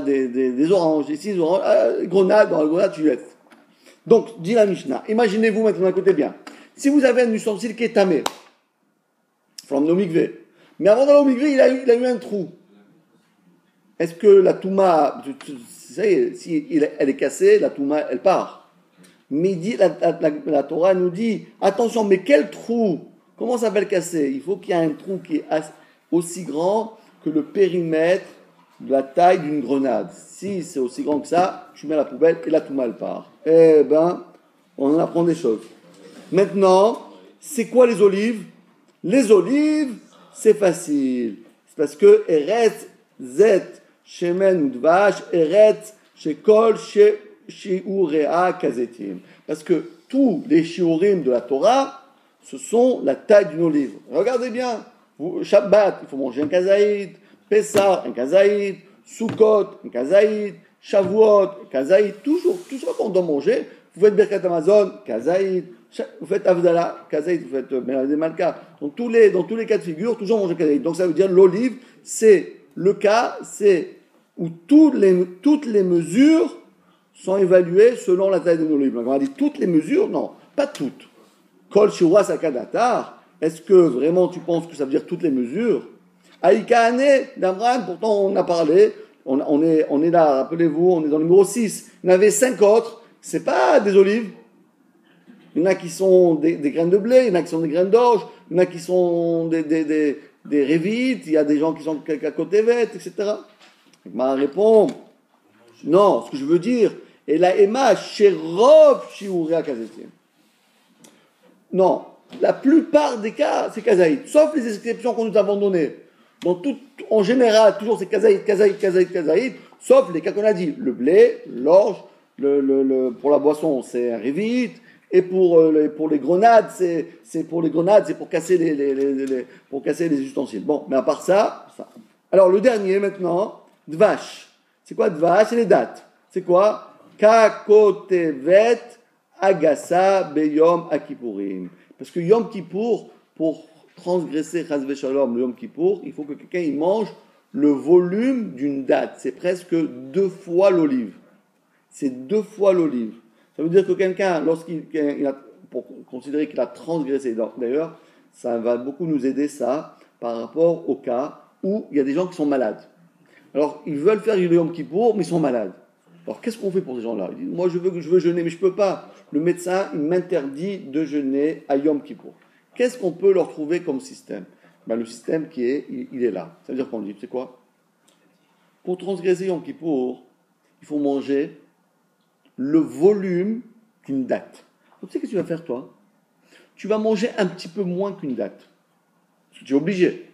des oranges. Et si les oranges, grenade, dans la grenade, tu jettes. Donc, dit la Mishnah, imaginez-vous maintenant, écoutez bien. Si vous avez un ustensile qui est tamé, from no mikvé, mais avant dans le mikvé, il a eu un trou. Est-ce que la touma, ça y est, si elle est cassée, la touma, elle part. Mais la Torah nous dit, attention, mais quel trou? Comment ça va le casser? Il faut qu'il y ait un trou qui est aussi grand que le périmètre de la taille d'une grenade. Si c'est aussi grand que ça, tu mets à la poubelle et la touma, elle part. Eh ben, on en apprend des choses. Maintenant, c'est quoi les olives? Les olives, c'est facile. C'est parce que Eretz, Zet, Shemen, Udvash, Eretz, Shekol, Shiurea, Kazetim. Parce que tous les shiurim de la Torah, ce sont la taille d'une olive. Regardez bien. Shabbat, il faut manger un kazaïd. Pessah, un kazaïd. Sukkot, un kazaïd. Shavuot, un kazaïd. Tout ce qu'on doit manger. Vous faites Birkat Amazon, kazaïd. Vous faites Avdallah, kazaïd. Vous faites Melade Malka. Dans tous les cas de figure, toujours manger kazaïd. Donc ça veut dire l'olive, c'est le cas, c'est où toutes les mesures sont évaluées selon la taille d'une olive. On a dit toutes les mesures, non, pas toutes. Kol Shura Sakadatar, est-ce que vraiment tu penses que ça veut dire toutes les mesures? Aïkaane, d'Amran, pourtant on a parlé, on est là, rappelez-vous, on est dans le numéro 6. Il y en avait 5 autres, c'est pas des olives. Il y en a qui sont des graines de blé, il y en a qui sont des graines d'orge, il y en a qui sont des révites, il y a des gens qui sont à côté vêtes, etc. Ma répond, non, ce que je veux dire, et la Emma, Sherov, Shiurea, Kazetim. Non, la plupart des cas, c'est kazaïd, sauf les exceptions qu'on nous avons données. Donc, en général, toujours c'est kazaïd, sauf les cas qu'on a dit, le blé, l'orge, pour la boisson, c'est un révite, et pour les grenades, c'est pour casser les ustensiles. Bon, mais à part ça. Alors, le dernier maintenant, Dvash. C'est quoi Dvash? C'est les dates. C'est quoi? Kakotevet Agasa Beyom Akipurim. Parce que Yom Kippour, pour transgresser Chazve Shalom, le Yom Kippour, il faut que quelqu'un il mange le volume d'une date. C'est presque 2 fois l'olive. C'est 2 fois l'olive. Ça veut dire que quelqu'un, pour considérer qu'il a transgressé, d'ailleurs, ça va beaucoup nous aider ça par rapport au cas où il y a des gens qui sont malades. Alors, ils veulent faire le Yom Kippour, mais ils sont malades. Alors, qu'est-ce qu'on fait pour ces gens-là? Ils disent, moi, je veux jeûner, mais je ne peux pas. Le médecin, il m'interdit de jeûner à Yom Kippour. Qu'est-ce qu'on peut leur trouver comme système? Le système il est là. Ça veut dire qu'on dit, c'est quoi? Pour transgresser Yom Kippour, il faut manger le volume d'une date. Donc, tu sais ce que tu vas faire, toi? Tu vas manger un petit peu moins qu'une date. Parce que tu es obligé.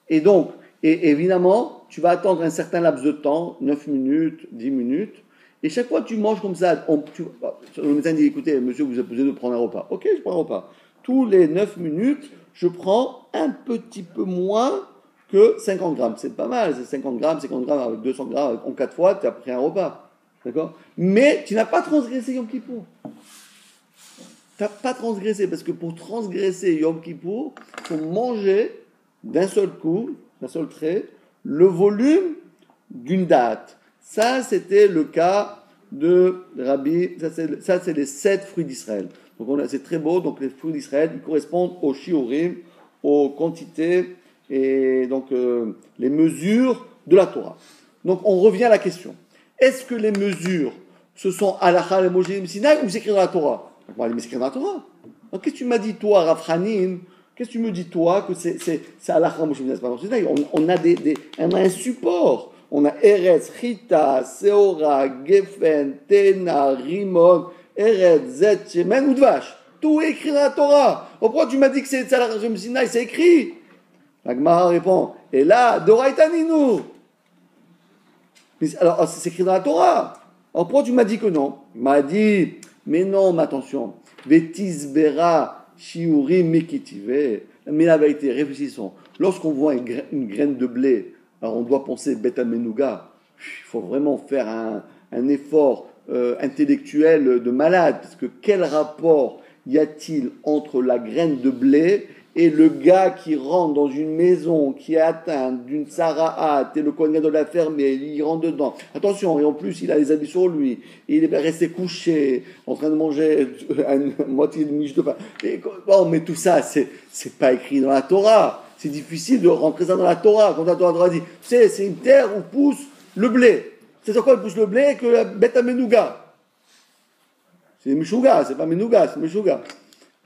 Et donc, évidemment, tu vas attendre un certain laps de temps, 9 minutes, 10 minutes, Et chaque fois que tu manges comme ça, le médecin dit, écoutez, monsieur, vous êtes besoin de prendre un repas. Ok, je prends un repas. Tous les 9 minutes, je prends un petit peu moins que 50 grammes. C'est pas mal, c'est 50 grammes avec 200 grammes, en 4 fois, tu as pris un repas. D'accord? Mais tu n'as pas transgressé Yom Kippour. Tu n'as pas transgressé, parce que pour transgresser Yom Kippour, il faut manger d'un seul coup, d'un seul trait, le volume d'une date. Ça, c'était le cas de Rabbi, ça c'est les 7 fruits d'Israël. Donc c'est très beau, donc les fruits d'Israël, ils correspondent aux shiurim, aux quantités et donc les mesures de la Torah. Donc on revient à la question. Est-ce que les mesures, ce sont Halakha, les Moshe, Sinaï, ou c'est écrit dans la Torah? Mais c'est écrit dans la Torah. Donc qu'est-ce que tu m'as dit toi, Rav Hanin? Qu'est-ce que tu me dis toi que c'est Halakha, Moshe, Sinaï? On a un support. On a Eretz, Chita, Seora, Geffen, Tena, Rimon, Eretz, Zet, Shemen ou Dvash. Tout est écrit dans la Torah. Pourquoi tu m'as dit que c'est Halakha, Moshe, Sinaï? C'est écrit. La Gemara répond, et là, Doraïtaninu. Alors, c'est écrit dans la Torah. Alors, pourquoi tu m'as dit que non? Il m'a dit, mais non, mais attention. Vetisbera shiurim mekitive. Mais la vérité, réfléchissons. Lorsqu'on voit une graine de blé, alors on doit penser Bet Amenouga. Il faut vraiment faire un effort intellectuel de malade. Parce que quel rapport y a-t-il entre la graine de blé et le gars qui rentre dans une maison qui est atteint d'une Sara'at et le Kohen Gadol l'a fermé, il rentre dedans. Attention, et en plus il a les habits sur lui, et il est resté couché, en train de manger une moitié de miche de pain. Bon, mais tout ça, c'est pas écrit dans la Torah. C'est difficile de rentrer ça dans la Torah. Quand la Torah dit, c'est une terre où pousse le blé. C'est sur quoi il pousse le blé que la bête à Menouga. C'est Meshuga, c'est pas Menouga, c'est Meshuga.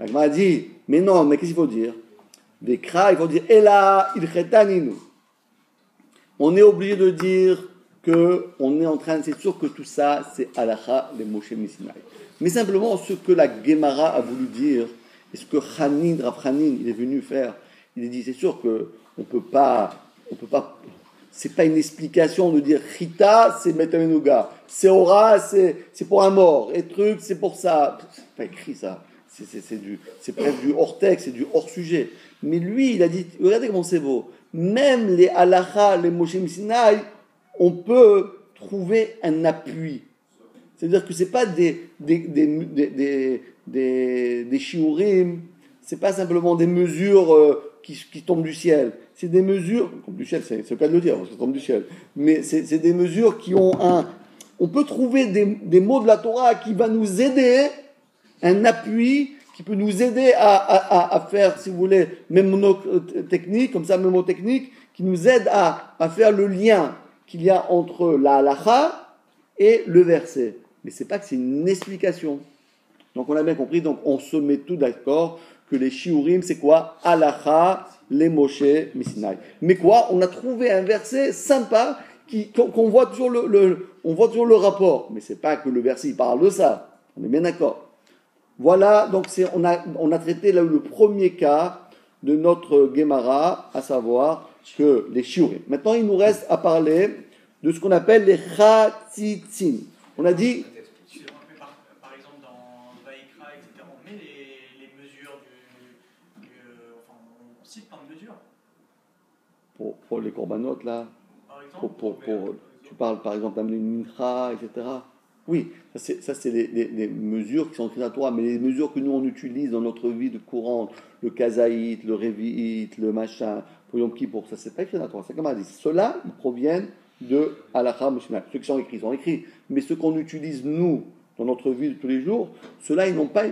Il m'a dit, mais non, mais qu'est-ce qu'il faut dire? Des cras, il faut dire, Ela ilchetaninu. On est obligé de dire que on est en train, c'est sûr que tout ça, c'est Halakha, les Moshe Misinaï. Mais simplement, ce que la Gemara a voulu dire, et ce que Rav Hanin, il est venu faire, il a dit, c'est sûr que on peut pas, c'est pas une explication de dire Chita, c'est Metamenuga, Seora, c'est pour un mort, et truc, c'est pour ça. C'est pas écrit ça. C'est presque du hors texte, c'est du hors sujet. Mais lui, il a dit, regardez comment c'est beau. Même les halakha, les Moshe Sinaï, on peut trouver un appui. C'est-à-dire que c'est pas des shiurim, c'est pas simplement des mesures qui tombent du ciel. C'est des mesures, comme du ciel, c'est le cas de le dire, parce que ça tombe du ciel. Mais c'est des mesures qui ont on peut trouver des mots de la Torah qui va nous aider, un appui qui peut nous aider à faire, si vous voulez, mémotechnique, comme ça, mémotechnique, qui nous aide à faire le lien qu'il y a entre la halacha et le verset. Mais c'est pas que c'est une explication. Donc on a bien compris, donc on se met tout d'accord que les shiurim, c'est quoi? Halacha, les Moshe, Misinaï. Mais quoi? On a trouvé un verset sympa qu'on voit toujours on voit toujours le rapport. Mais c'est pas que le verset il parle de ça. On est bien d'accord. Voilà, donc on a traité là le premier cas de notre Gemara, à savoir que les shiurim. Maintenant, il nous reste à parler de ce qu'on appelle les chatzitzim. On a dit... Par exemple, dans Vaïkra, etc., on met les mesures enfin, on cite plein de mesures. Pour les corbanotes, là. Par exemple, tu parles, par exemple, d'amener une mincha, etc. Oui, ça c'est les mesures qui sont écrites dans la Torah, mais les mesures que nous on utilise dans notre vie de courante, le kazaït, le révi'it, le machin, pour Yom Kippour, ça c'est pas écrit dans la Torah, c'est comme on dit. Ceux-là, ils proviennent de Halakha Moshe. Ceux qui sont écrits, mais ceux qu'on utilise nous dans notre vie de tous les jours, ceux-là ils n'ont pas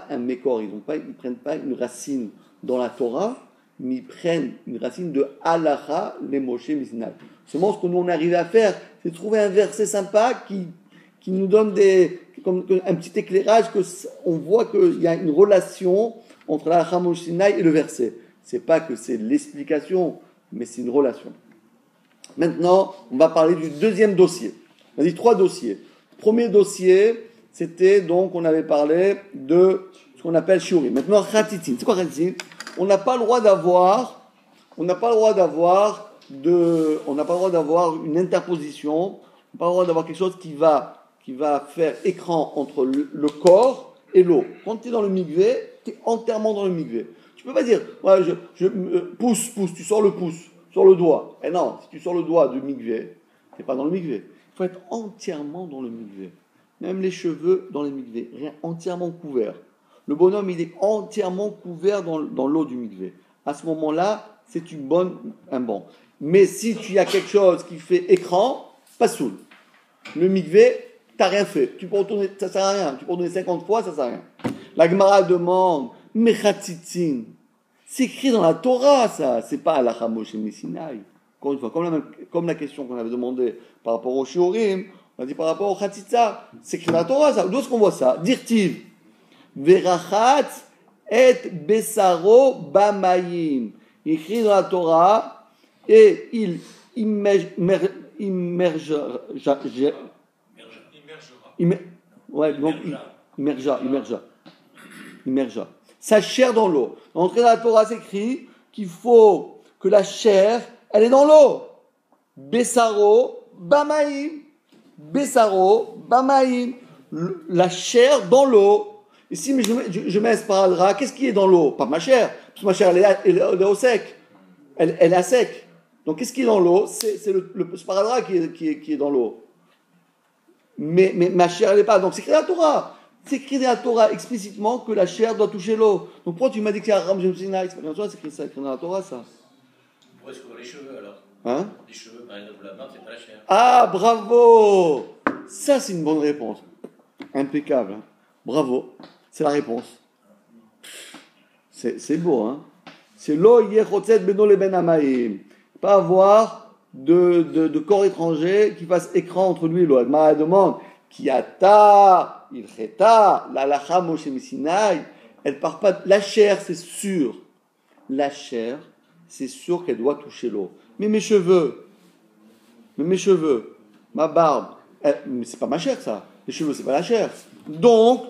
un mécor, ils prennent pas une racine dans la Torah, mais ils prennent une racine de Halakha les Moshe Misnal. Seulement ce que nous on arrive à faire, c'est trouver un verset sympa qui nous donne comme un petit éclairage, qu'on voit qu'il y a une relation entre la Moshe Sinaï et le verset. C'est pas que c'est l'explication, mais c'est une relation. Maintenant, on va parler du deuxième dossier. On a dit 3 dossiers. Le premier dossier, c'était donc, on avait parlé de ce qu'on appelle shiurim. Maintenant, chatitin. C'est quoi chatitin? On n'a pas le droit d'avoir une interposition, on n'a pas le droit d'avoir quelque chose qui va qui va faire écran entre le corps et l'eau. Quand tu es dans le mikvé, tu es entièrement dans le mikvé. Tu ne peux pas dire, ouais, pouce, tu sors le pouce, sors le doigt. Et non, si tu sors le doigt du mikvé, tu n'es pas dans le mikvé. Il faut être entièrement dans le mikvé. Même les cheveux dans les mikvé, rien, entièrement couvert. Le bonhomme, il est entièrement couvert dans l'eau du mikvé. À ce moment-là, c'est un bon. Mais si tu as quelque chose qui fait écran, pas saoul. Le mikvé, tu n'as rien fait. Tu peux retourner, ça ne sert à rien. Tu peux retourner 50 fois, ça ne sert à rien. La Gemara demande, Mechatzitzin. C'est écrit dans la Torah, ça. C'est pas à la Moshe Messinaï. Encore une fois, comme la question qu'on avait demandé par rapport au Shiurim, on a dit par rapport au Chatzitza. C'est écrit dans la Torah, ça. D'où est-ce qu'on voit ça? Dirtiv. Verachatz et Besaro Bamayim. Il écrit dans la Torah et il immergera. Sa chair dans l'eau. Dans la Torah, c'est écrit qu'il faut que la chair, elle est dans l'eau. Besaro Bamayim. Besaro Bamayim. La chair dans l'eau. Ici, je mets un sparadrap, qu'est-ce qui est dans l'eau? Pas ma chair, parce que ma chair, elle est au sec. Elle est à sec. Donc, qu'est-ce qui est dans l'eau? C'est le sparadrap qui est dans l'eau. Mais ma chair, elle n'est pas. Donc, c'est écrit dans la Torah. C'est écrit dans la Torah explicitement que la chair doit toucher l'eau. Donc, pourquoi tu m'as dit que c'est Aram Jemsinaï? C'est pas comme ça, c'est écrit dans la Torah, ça. Pourquoi est-ce qu'on voit les cheveux alors? Hein? Les cheveux, par exemple, la barbe, c'est pas la chair. Ah, bravo! Ça, c'est une bonne réponse. Impeccable. Hein? Bravo. C'est la réponse. C'est beau, hein? C'est lo yechotset beno leben amaim. Pas avoir de corps étranger qui fasse écran entre lui et l'eau. Ma demande, kiata, ilcheta, la lacha Moshe Messinaï. Elle part pas. La chair, c'est sûr. La chair, c'est sûr qu'elle doit toucher l'eau. Mais mes cheveux, ma barbe, mais c'est pas ma chair, ça. Les cheveux, c'est pas la chair. Donc,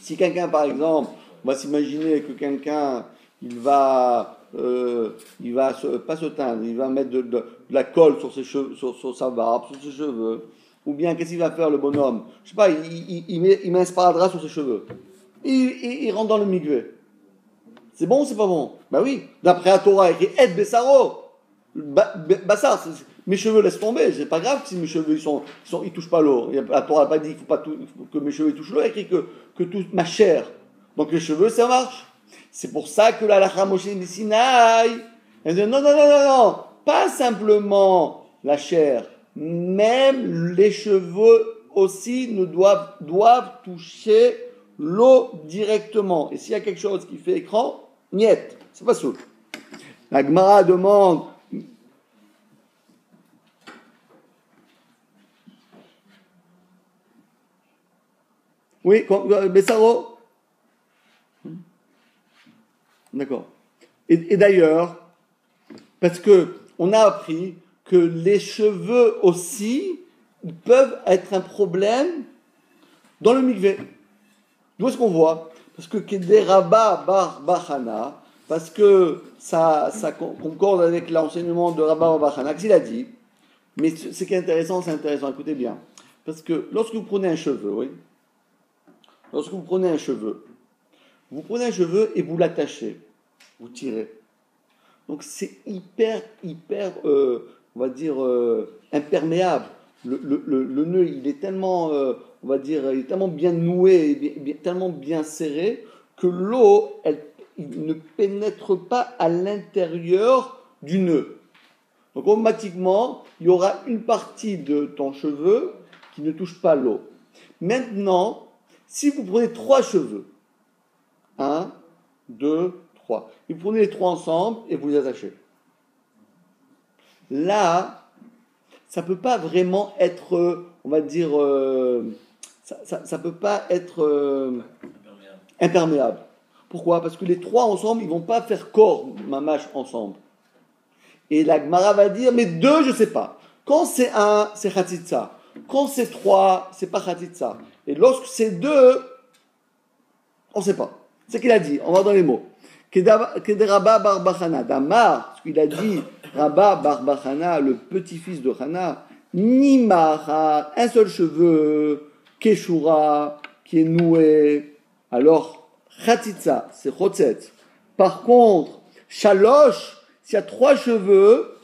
si quelqu'un, par exemple, on va s'imaginer que quelqu'un, il va pas se teindre, il va mettre de la colle sur ses cheveux, sur sa barbe, sur ses cheveux, ou bien qu'est-ce qu'il va faire le bonhomme? Je sais pas, il met un sparadrap sur ses cheveux. Il rentre dans le mikvé. C'est bon ou c'est pas bon? Ben oui, d'après la Torah, écrit Et Bessaro. Bassar, mes cheveux laissent tomber, c'est pas grave si mes cheveux ils touchent pas l'eau. La Torah n'a pas dit qu'il faut que mes cheveux touchent l'eau, il écrit que toute ma chair. Donc les cheveux, ça marche. C'est pour ça que la Lacha Moshe Messinaï, elle dit non, pas simplement la chair, même les cheveux aussi doivent toucher l'eau directement. Et s'il y a quelque chose qui fait écran, niet, c'est pas soul. La Gemara demande. Oui, Bessaro. D'accord. Et d'ailleurs, parce que on a appris que les cheveux aussi peuvent être un problème dans le mikvé. D'où est-ce qu'on voit? Parce que Kedé Rabba Bar Bachana, parce que ça concorde avec l'enseignement de Rabba Bar Bachana, qu'est-ce qu'il a dit? Mais ce qui est intéressant, écoutez bien. Parce que lorsque vous prenez un cheveu, oui, vous prenez un cheveu et vous l'attachez, vous tirez. Donc c'est hyper, on va dire, imperméable. Le nœud, il est tellement, on va dire, il est tellement bien noué, tellement bien serré, que l'eau, il ne pénètre pas à l'intérieur du nœud. Donc automatiquement, il y aura une partie de ton cheveu qui ne touche pas l'eau. Maintenant, si vous prenez 3 cheveux, 1, 2, 3, et vous prenez les 3 ensemble et vous les attachez. Là, ça ne peut pas vraiment être, on va dire, ça peut pas être imperméable. Pourquoi? Parce que les 3 ensemble, ils ne vont pas faire corps, mamache, ensemble. Et la Gemara va dire, mais 2, je ne sais pas. Quand c'est 1, c'est Khatitsa. Quand c'est 3, c'est pas Khatitsa. Et lorsque c'est 2, on ne sait pas. C'est ce qu'il a dit, on va dans les mots. Kede Rabba Bar Bachana, Damar, ce qu'il a dit, Rabba Bar Bachana, le petit-fils de Hana, Nimara, un seul cheveu, Keshura, qui est noué, alors Khatitsa, c'est Chotzet. Par contre, Shalosh, s'il y a 3 cheveux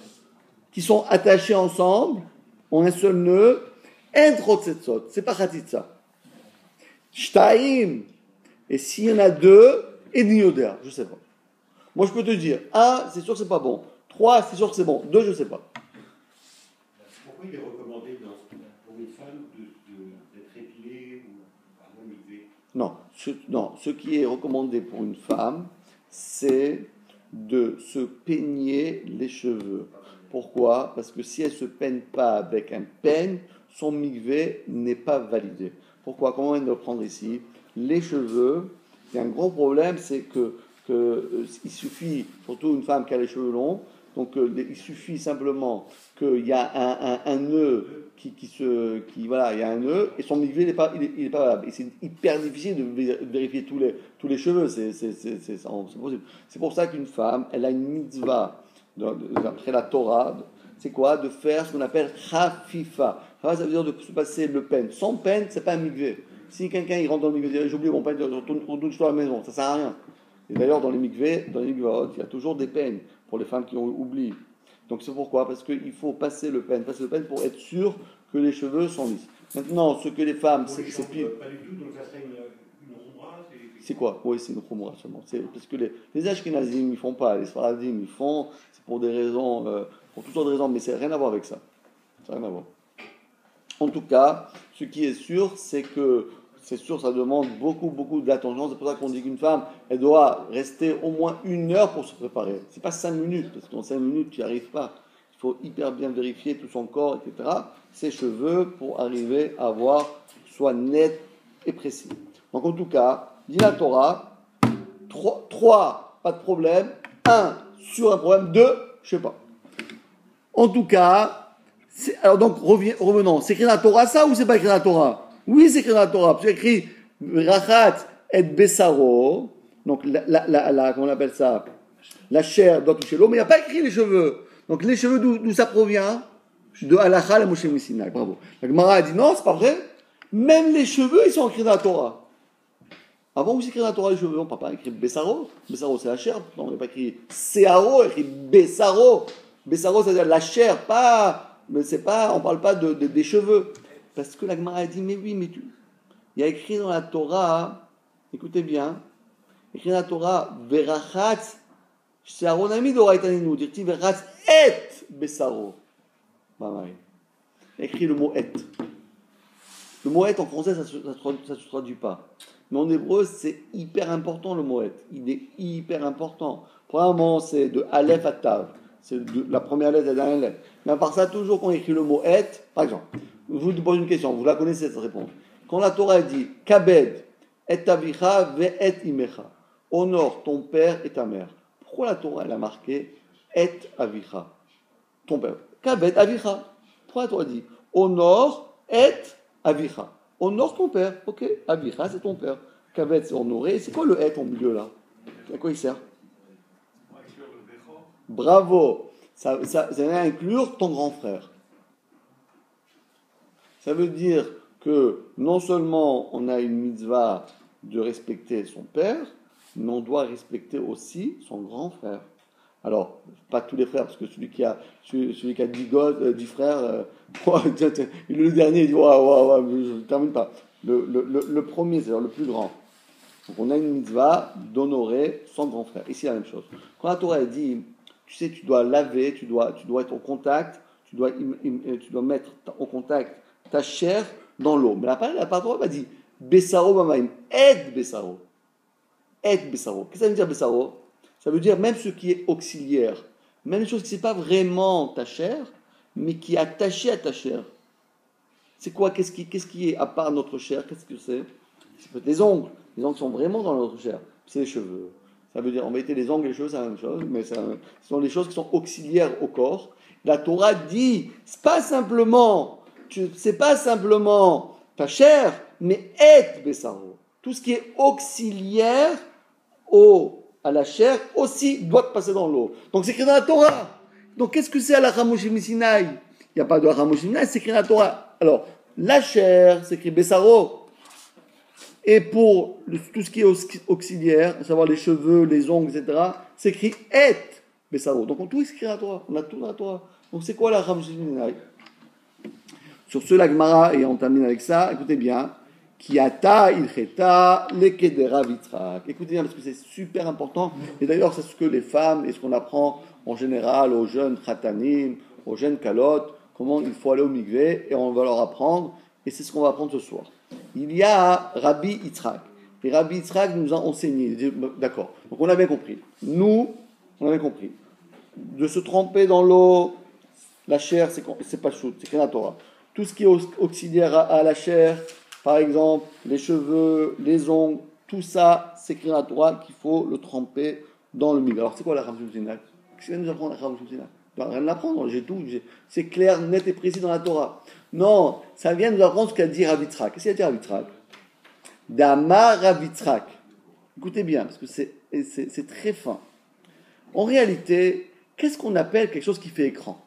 qui sont attachés ensemble, ont un seul nœud, En Chotzetsot, c'est pas Khatitsa. Shtaim, et s'il y en a 2, Ednioder, je sais pas. Moi je peux te dire, 1, c'est sûr que c'est pas bon. 3, c'est sûr que c'est bon. 2, je sais pas. Pourquoi il est recommandé pour une femme d'être épilée ou avant mikvé? Non, ce qui est recommandé pour une femme, c'est de se peigner les cheveux. Pourquoi? Parce que si elle ne se peigne pas avec un peigne, son mikvé n'est pas validé. Pourquoi? Comment on vient de le prendre ici? Les cheveux, il y a un gros problème, c'est il suffit, surtout une femme qui a les cheveux longs, donc il suffit simplement qu'il y a un nœud voilà, il y a un nœud et son mikvé il est pas valable. Et c'est hyper difficile de vérifier tous les cheveux, c'est impossible. C'est pour ça qu'une femme, elle a une mitzvah d'après la Torah, c'est quoi? De faire ce qu'on appelle chafifa. Ça veut dire de se passer le peigne. Sans peigne, c'est pas un mikvé. Si quelqu'un il rentre dans le mikvé, il dit j'ai oublié mon peigne, retourne-toi à la maison, ça sert à rien. Et d'ailleurs, dans les mikvahs, il y a toujours des peines pour les femmes qui ont oublié. Donc c'est pourquoi? Parce qu'il faut passer le peigne pour être sûr que les cheveux sont lisses. Maintenant, ce que les femmes, c'est plus. Pas du tout, donc ça serait une khumra. C'est quoi? Oui, c'est une khumra seulement. Parce que les ashkenazim, ils font pas, les sfaradim, ils font, c'est pour des raisons, pour toutes sortes de raisons, mais c'est rien à voir avec ça. Ça n'a rien à voir. En tout cas, ce qui est sûr, c'est que ça demande beaucoup d'attention. C'est pour ça qu'on dit qu'une femme, elle doit rester au moins 1 heure pour se préparer. C'est pas 5 minutes, parce qu'en 5 minutes, tu n'y arrives pas. Il faut hyper bien vérifier tout son corps, etc. Ses cheveux, pour arriver à voir soit net et précis. Donc en tout cas, dit la Torah, 3, pas de problème. 1, sur un problème. 2, je sais pas. En tout cas, alors donc revenons. C'est écrit dans la Torah ça ou c'est pas écrit dans la Torah? Oui, c'est écrit dans la Torah, parce qu'il y a écrit Rachat et Bessaro, donc comment on appelle ça? La chair doit toucher l'eau, mais il n'y a pas écrit les cheveux. Donc les cheveux, d'où ça provient? De Halakha la Moshe Messina. Bravo. La Gemara a dit non, c'est pas vrai. Même les cheveux, ils sont écrits dans la Torah. Avant, vous écrivez dans la Torah les cheveux, on ne parle pas écrit Bessaro. Bessaro, c'est la chair. Non, on n'a pas écrit Searo, écrit Bessaro. Bessaro, c'est-à-dire la chair, pas. Mais c'est pas, on ne parle pas des cheveux. Parce que la Gemara a dit, mais oui, il y a écrit dans la Torah, écoutez bien, écrit dans la Torah, Verachat, Sharonami d'Oraïtaninu, dit Verachat et Bessaro. Il y a écrit le mot et. Le mot et en français, ça ne se traduit pas. Mais en hébreu, c'est hyper important le mot et. Il est hyper important. Premièrement, c'est de Aleph à Tav. C'est la première lettre et la dernière lettre. Mais à part ça, toujours quand on écrit le mot et, par exemple, je vous pose une question, vous la connaissez cette réponse. Quand la Torah dit Kabed et avicha ve et imecha, honore ton père et ta mère. Pourquoi la Torah elle a marqué et avicha, ton père? Kabed avicha. Pourquoi la Torah dit honore et avicha, honore ton père? Ok, avicha c'est ton père. Kabed c'est honorer. C'est quoi le et au milieu là? À quoi il sert? Bravo. Ça va inclure ton grand frère. Ça veut dire que non seulement on a une mitzvah de respecter son père, mais on doit respecter aussi son grand frère. Alors, pas tous les frères, parce que celui qui a 10 frères, le dernier, il dit je ne termine pas. Le premier, c'est-à-dire le plus grand. Donc on a une mitzvah d'honorer son grand frère. Ici, la même chose. Quand la Torah dit, tu sais, tu dois laver, tu dois être au contact, tu dois mettre au contact ta chair dans l'eau. Mais la Torah va dire Bessaro Bamaim, aide Bessaro. Aide Bessaro. Qu'est-ce que ça veut dire Bessaro? Ça veut dire même ce qui est auxiliaire, même une chose qui n'est pas vraiment ta chair, mais qui est attaché à ta chair. C'est quoi? Qu'est-ce qui est à part notre chair? Qu'est-ce que c'est? C'est peut-être les ongles. Les ongles sont vraiment dans notre chair. C'est les cheveux. Ça veut dire, en vérité, les ongles et les cheveux, c'est la même chose, mais ce sont les choses qui sont auxiliaires au corps. La Torah dit, c'est pas simplement ta chair, mais et Bessaro. Tout ce qui est auxiliaire à la chair aussi doit passer dans l'eau. Donc c'est écrit dans la Torah. Donc qu'est-ce que c'est à la Moshe Sinaï? il n'y a pas de Ramoshimina, c'est écrit dans la Torah. Alors, la chair, c'est écrit Bessaro. Et pour tout ce qui est auxiliaire, à savoir les cheveux, les ongles, etc., c'est écrit Et Bessaro. Donc, on a tout écrit dans la Torah. On a tout dans la Torah. Donc, c'est quoi la Ramoshimina? Sur ce, la Gemara, et on termine avec ça, écoutez bien. Kiata ilcheta lekedera vitrak. Écoutez bien parce que c'est super important. Et d'ailleurs, c'est ce que les femmes et ce qu'on apprend en général aux jeunes khatanim, aux jeunes kalotes, comment il faut aller au mikvé, et on va leur apprendre. Et c'est ce qu'on va apprendre ce soir. Il y a Rabbi Yitzhak. Et Rabbi Yitzhak nous a enseigné. Il dit, d'accord. Donc on a bien compris. Nous, on a bien compris. De se tremper dans l'eau, la chair, c'est pas chou, c'est la Torah. Tout ce qui est auxiliaire à la chair, par exemple, les cheveux, les ongles, tout ça, c'est écrit dans la Torah qu'il faut le tremper dans le mikvé. Alors, c'est quoi la Rav Shulchan? Qu'est-ce qu'il va nous apprendre la Rav Shulchan? Rien de l'apprendre, j'ai tout. C'est clair, net et précis dans la Torah. Non, ça vient nous apprendre ce qu'a dit Rav Yitzhak. Qu'est-ce qu'il a dit Rav Yitzhak? Damar Rav Yitzhak. Écoutez bien, parce que c'est très fin. En réalité, qu'est-ce qu'on appelle quelque chose qui fait écran?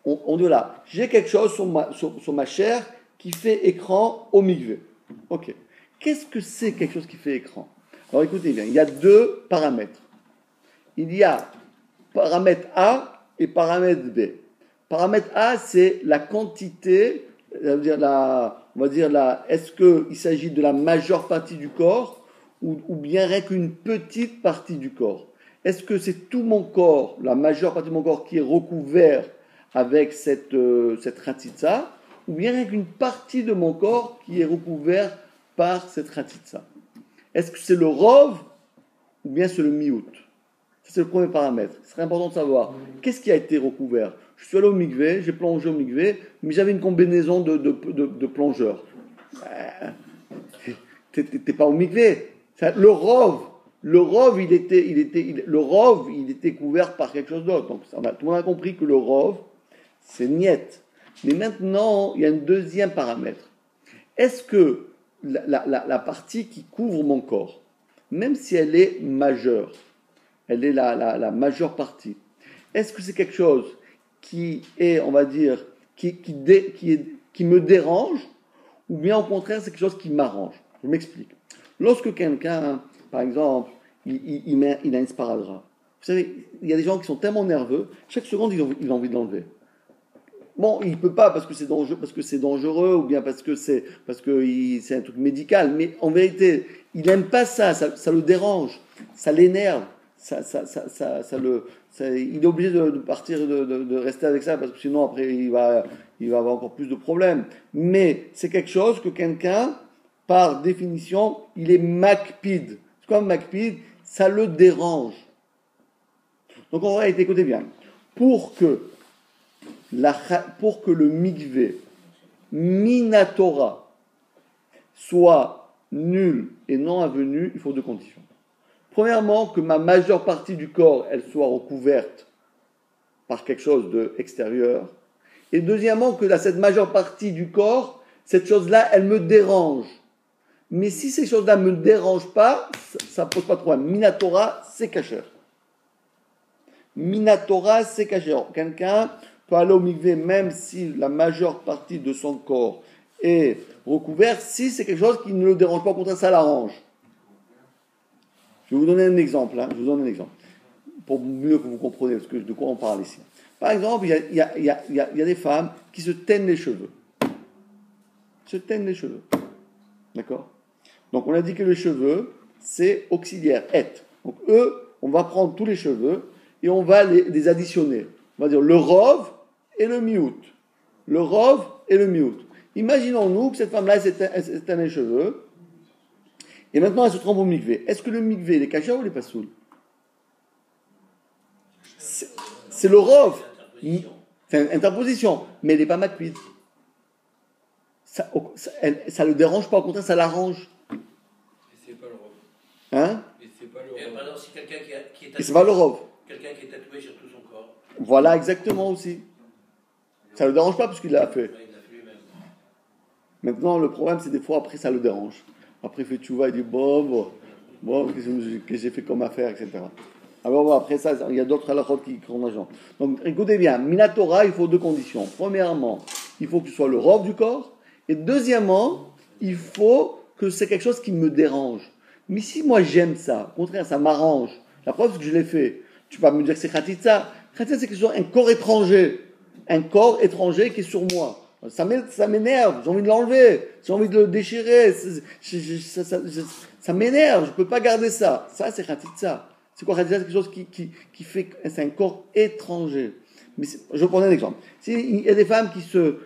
On dit là, j'ai quelque chose sur ma chair qui fait écran au mikvé. Ok. Qu'est-ce que c'est quelque chose qui fait écran? Alors écoutez bien, il y a deux paramètres. Il y a paramètre A et paramètre B. Paramètre A, c'est la quantité, on va dire est-ce qu'il s'agit de la majeure partie du corps ou bien rien qu'une petite partie du corps? Est-ce que c'est tout mon corps, la majeure partie de mon corps qui est recouvert avec cette ratitsa, ou bien rien qu'une partie de mon corps qui est recouvert par cette ratitsa? Est-ce que c'est le rov ou bien c'est le miout? C'est le premier paramètre. Ce serait important de savoir qu'est-ce qui a été recouvert. Je suis allé au mikvé, j'ai plongé au mikvé, mais j'avais une combinaison de plongeurs. T'es pas au mikvé. Le rov, il était couvert par quelque chose d'autre. Donc tout le monde a compris que le rov, c'est niet. Mais maintenant, il y a un deuxième paramètre. Est-ce que la partie qui couvre mon corps, même si elle est majeure, elle est la majeure partie, est-ce que c'est quelque chose qui est, on va dire, qui me dérange, ou bien au contraire, c'est quelque chose qui m'arrange? Je m'explique. Lorsque quelqu'un, par exemple, il a un sparadrap, vous savez, il y a des gens qui sont tellement nerveux, chaque seconde, ils ont envie de l'enlever. Bon, il ne peut pas parce que c'est dangereux, ou bien parce que c'est un truc médical, mais en vérité, il n'aime pas ça le dérange, ça l'énerve, il est obligé de partir, de rester avec ça, parce que sinon après il va avoir encore plus de problèmes. Mais c'est quelque chose que quelqu'un, par définition, il est makpid. C'est comme makpid, ça le dérange. Donc en réalité, écoutez bien, pour que le mikvé minatora soit nul et non avenu, il faut deux conditions. Premièrement, que ma majeure partie du corps, elle soit recouverte par quelque chose d'extérieur. Et deuxièmement, que cette majeure partie du corps, cette chose-là, elle me dérange. Mais si ces choses-là ne me dérangent pas, ça ne pose pas de problème. Minatora, c'est kasher. Minatora, c'est kasher. Quelqu'un peut aller au mikvé même si la majeure partie de son corps est recouverte, si c'est quelque chose qui ne le dérange pas, au contraire, ça l'arrange. Je vais vous donner un exemple. Pour mieux que vous compreniez de quoi on parle ici. Par exemple, il y a des femmes qui se teignent les cheveux. D'accord? Donc, on a dit que les cheveux, c'est auxiliaire, et. Donc, on va prendre tous les cheveux et on va les additionner. On va dire le rov et le miout. Le rov et le miout. Imaginons-nous que cette femme-là, elle s'éteint les cheveux. Et maintenant, elle se trompe au mikvé. Est-ce que le mikvé, il est kasher ou il est pas soul? C'est le rov. C'est une interposition. Mais il n'est pas makpid. Ça ne le dérange pas, au contraire, ça l'arrange. Et c'est pas le rov. Hein? Et c'est pas le rov. Et maintenant, si quelqu'un qui est tatoué, et c'est pas le rov. quelqu'un qui est tatoué sur tout son corps, Voilà, exactement aussi. Ça ne le dérange pas parce qu'il l'a fait. il l'a fait lui-même. Maintenant, le problème, c'est des fois, après, ça le dérange. Après, il fait tchouva, il dit, bon, qu'est-ce que j'ai fait comme affaire, etc. Alors bon, après ça, il y a d'autres halakhot qui rendent l'argent. Donc écoutez bien, Minatora, il faut deux conditions. Premièrement, il faut que ce soit le rov du corps. Et deuxièmement, il faut que c'est quelque chose qui me dérange. Mais si moi j'aime ça, au contraire, ça m'arrange. La preuve, c'est que je l'ai fait. Tu vas me dire que c'est khatitsa. Khatitsa, c'est quelque chose, un corps étranger. Un corps étranger qui est sur moi. Ça m'énerve, j'ai envie de l'enlever, j'ai envie de le déchirer. Ça m'énerve, je ne peux pas garder ça. Ça, c'est khatitsa. C'est quoi khatitsa? C'est quelque chose qui fait. C'est un corps étranger. Mais je vais prendre un exemple. Il y a des femmes qui se